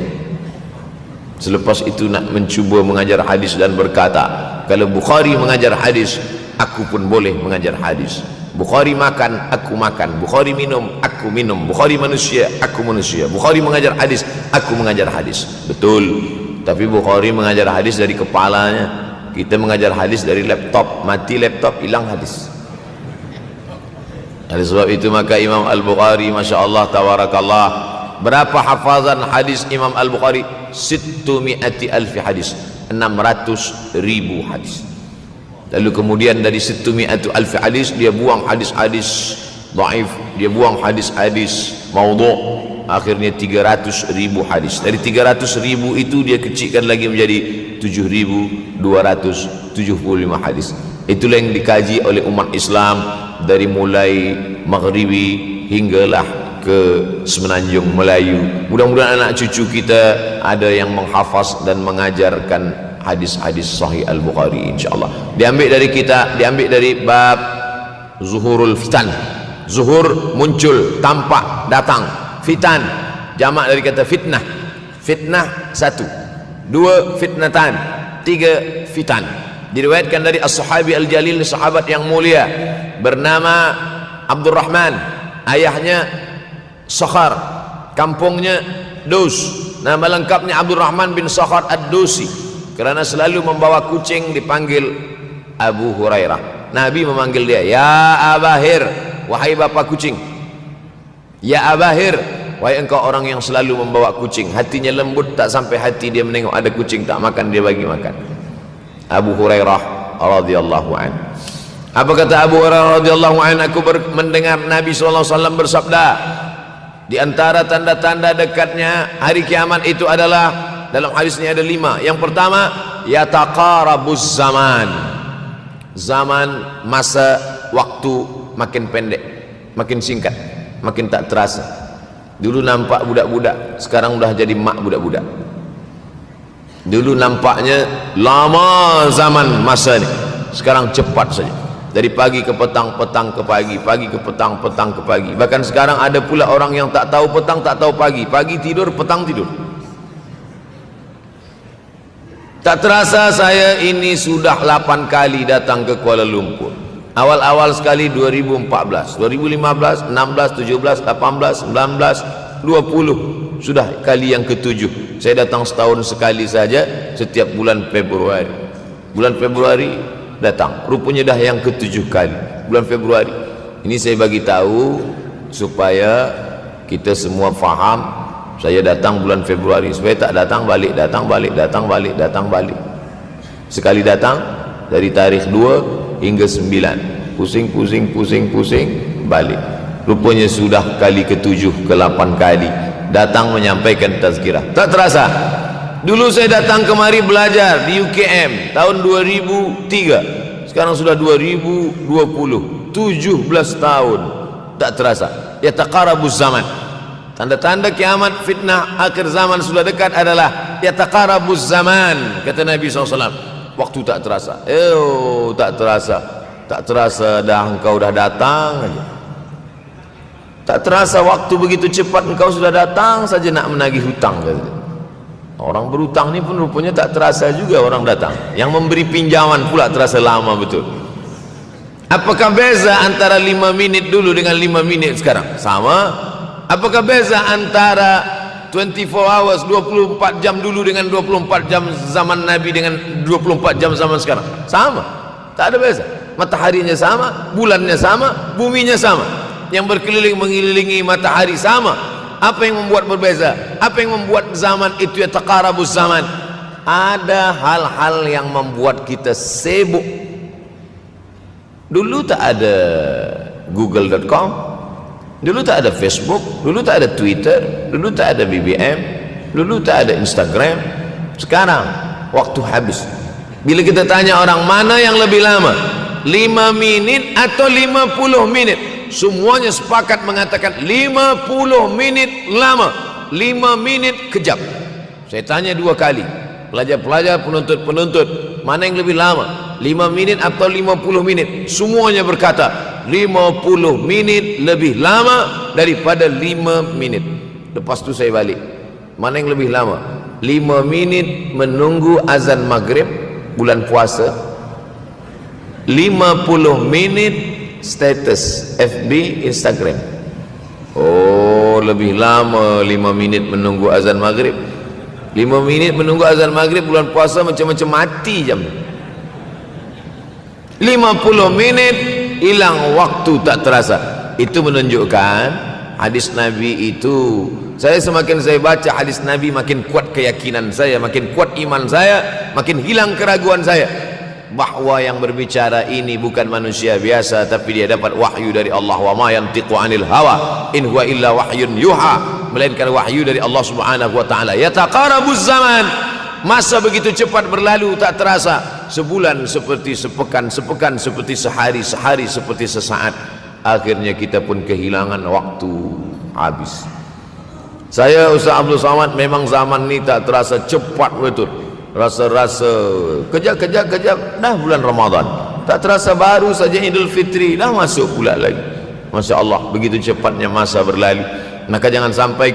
Selepas itu nak mencuba mengajar hadis dan berkata, kalau Bukhari mengajar hadis, aku pun boleh mengajar hadis. Bukhari makan, aku makan. Bukhari minum, aku minum. Bukhari manusia, aku manusia. Bukhari mengajar hadis, aku mengajar hadis. Betul, tapi Bukhari mengajar hadis dari kepalanya, kita mengajar hadis dari laptop. Mati laptop, hilang hadis. Oleh sebab itu maka Imam Al-Bukhari, Masya Allah, Tabarakallah, berapa hafazan hadis Imam Al-Bukhari? 600,000 hadis, 600,000 hadis. Lalu kemudian dari 600,000 hadis dia buang hadis-hadis dhaif, dia buang hadis-hadis maudhu', akhirnya 300,000 hadis. Dari 300,000 itu dia kecilkan lagi menjadi 7,275 hadis. Itulah yang dikaji oleh umat Islam dari mulai Maghribi hinggalah ke Semenanjung Melayu. Mudah-mudahan anak cucu kita ada yang menghafaz dan mengajarkan hadis-hadis sahih Al-Bukhari, insyaAllah. Diambil dari kita, diambil dari bab zuhurul fitan. Zuhur muncul, tampak, datang. Fitan jamak dari kata fitnah. Fitnah 1, 2 fitnatan, 3 fitan. Diriwayatkan dari as-sahabi al-jalil, sahabat yang mulia bernama Abdurrahman, ayahnya Sakhar, kampungnya Dus. Nama lengkapnya Abdurrahman bin Sakhar ad-Dusi. Kerana selalu membawa kucing dipanggil Abu Hurairah. Nabi memanggil dia, ya Abahir, wahai bapa kucing. Ya Abahir, wahai engkau orang yang selalu membawa kucing. Hatinya lembut, tak sampai hati dia menengok ada kucing tak makan, dia bagi makan. Abu Hurairah radhiyallahu an. Apa kata Abu Hurairah radhiyallahu an? Aku mendengar Nabi SAW bersabda, di antara tanda-tanda dekatnya hari kiamat itu adalah, dalam hadis ini ada 5. Yang pertama, yataqarabuz zaman. Zaman, masa, waktu makin pendek, makin singkat, makin tak terasa. Dulu nampak budak-budak, sekarang udah jadi mak budak-budak. Dulu nampaknya lama zaman masa ini, sekarang cepat saja. Dari pagi ke petang, petang ke pagi, pagi ke petang, petang ke pagi. Bahkan sekarang ada pula orang yang tak tahu petang, tak tahu pagi. Pagi tidur, petang tidur. Tak terasa saya ini sudah 8 kali datang ke Kuala Lumpur. Awal-awal sekali 2014, 2015, 16, 17, 18, 19, 20. Sudah kali yang ke-7. Saya datang setahun sekali saja, setiap bulan Februari. Bulan Februari datang. Rupanya dah yang ke-7 kali. Bulan Februari. Ini saya bagi tahu supaya kita semua faham. Saya datang bulan Februari, supaya tak datang balik, datang balik, datang balik, datang balik. Sekali datang dari tarikh 2 hingga 9, pusing, pusing, pusing, pusing, balik. Rupanya sudah kali ke-7, ke-8 kali datang menyampaikan tazkirah. Tak terasa. Dulu saya datang kemari belajar di UKM tahun 2003. Sekarang sudah 2020, 17 tahun. Tak terasa. Yataqarabuz zaman. Tanda-tanda kiamat, fitnah akhir zaman sudah dekat adalah yataqarabuz zaman, kata Nabi SAW. Waktu tak terasa. Tak terasa. Tak terasa dah engkau dah datang aja. Tak terasa waktu begitu cepat, engkau sudah datang saja nak menagih hutang. Orang berhutang ni pun rupanya tak terasa juga orang datang. Yang memberi pinjaman pula terasa lama betul. Apakah beza antara 5 minit dulu dengan 5 minit sekarang? Sama. Apakah beza antara 24 hours, 24 jam dulu dengan 24 jam zaman Nabi dengan 24 jam zaman sekarang? Sama. Tak ada beza. Mataharinya sama, bulannya sama, buminya sama. Yang berkeliling mengelilingi matahari sama. Apa yang membuat berbeza? Apa yang membuat zaman itu yataqarabuz zaman? ada hal-hal yang membuat kita sibuk. Dulu tak ada google.com, dulu tak ada Facebook, dulu tak ada Twitter, dulu tak ada BBM, dulu tak ada Instagram. Sekarang waktu habis. Bila kita tanya orang mana yang lebih lama, 5 minit atau 50 minit, semuanya sepakat mengatakan 50 menit lama, 5 menit kejap. Saya tanya 2 kali, pelajar-pelajar, penuntut-penuntut, mana yang lebih lama, 5 menit atau 50 menit? Semuanya berkata 50 menit lebih lama daripada 5 menit. Lepas tu saya balik, mana yang lebih lama? 5 menit menunggu azan maghrib bulan puasa, 50 menit status FB, Instagram. Oh, lebih lama 5 minit menunggu azan maghrib. 5 minit menunggu azan maghrib bulan puasa macam-macam mati jam. 50 menit hilang waktu tak terasa. Itu menunjukkan hadis Nabi itu, semakin saya baca hadis Nabi, makin kuat keyakinan saya, makin kuat iman saya, makin hilang keraguan saya bahwa yang berbicara ini bukan manusia biasa, tapi dia dapat wahyu dari Allah. Wa ma yantiqu anil hawa in huwa illa wahyun yuha, melainkan wahyu dari Allah Subhanahu wa taala. Yataqarabuz zaman, masa begitu cepat berlalu tak terasa. Sebulan seperti sepekan, sepekan seperti sehari, sehari seperti sesaat. Akhirnya kita pun kehilangan waktu, habis. Saya Ustaz Abdul Samad, memang zaman ni tak terasa cepat betul. Rasa-rasa kejap dah bulan Ramadan, tak terasa baru saja Idul Fitri dah masuk pula lagi. Masya Allah, begitu cepatnya masa berlalu. Maka jangan sampai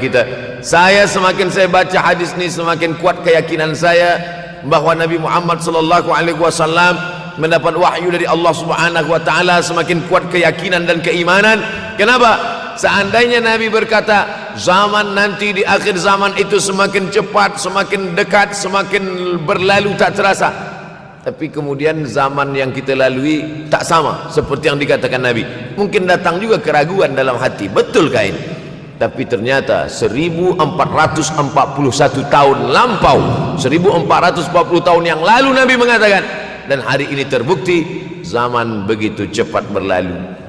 saya semakin saya baca hadis ni, semakin kuat keyakinan saya bahawa Nabi Muhammad sallallahu alaihi wasallam mendapat wahyu dari Allah Subhanahu wa taala. Semakin kuat keyakinan dan keimanan. Kenapa? Seandainya Nabi berkata zaman nanti di akhir zaman itu semakin cepat, semakin dekat, semakin berlalu tak terasa, tapi kemudian zaman yang kita lalui tak sama seperti yang dikatakan Nabi. Mungkin datang juga keraguan dalam hati, betulkah ini? Tapi ternyata 1441 tahun lampau, 1440 tahun yang lalu Nabi mengatakan, dan hari ini terbukti zaman begitu cepat berlalu.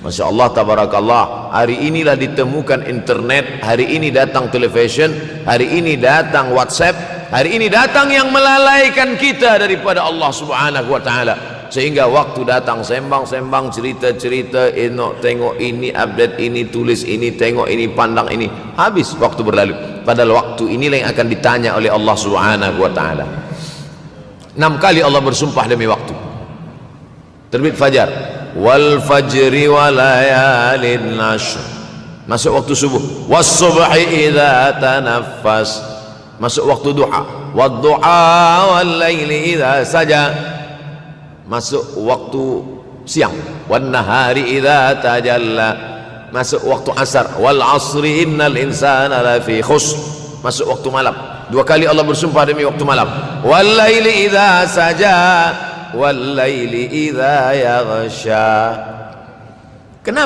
Masya Allah, tabarakallah. Hari inilah ditemukan internet, hari ini datang television, hari ini datang WhatsApp, hari ini datang yang melalaikan kita daripada Allah Subhanahu wa taala, sehingga waktu datang sembang-sembang, cerita-cerita, tengok ini, update ini, tulis ini, tengok ini, pandang ini, habis waktu berlalu. Padahal waktu inilah yang akan ditanya oleh Allah Subhanahu wa taala. 6 kali Allah bersumpah demi waktu. Terbit fajar, wal fajri wa layalin ashr, masuk waktu subuh. Was subhi idza tanaffas, masuk waktu duha. Wad duha wal laili idza saja, masuk waktu siang. Wan nahari idza tajalla, masuk waktu asar. Wal asri innal insana lafi khusr, masuk waktu malam. 2 kali Allah bersumpah demi waktu malam. Wal laili idza saja wal laili idza yaghsha,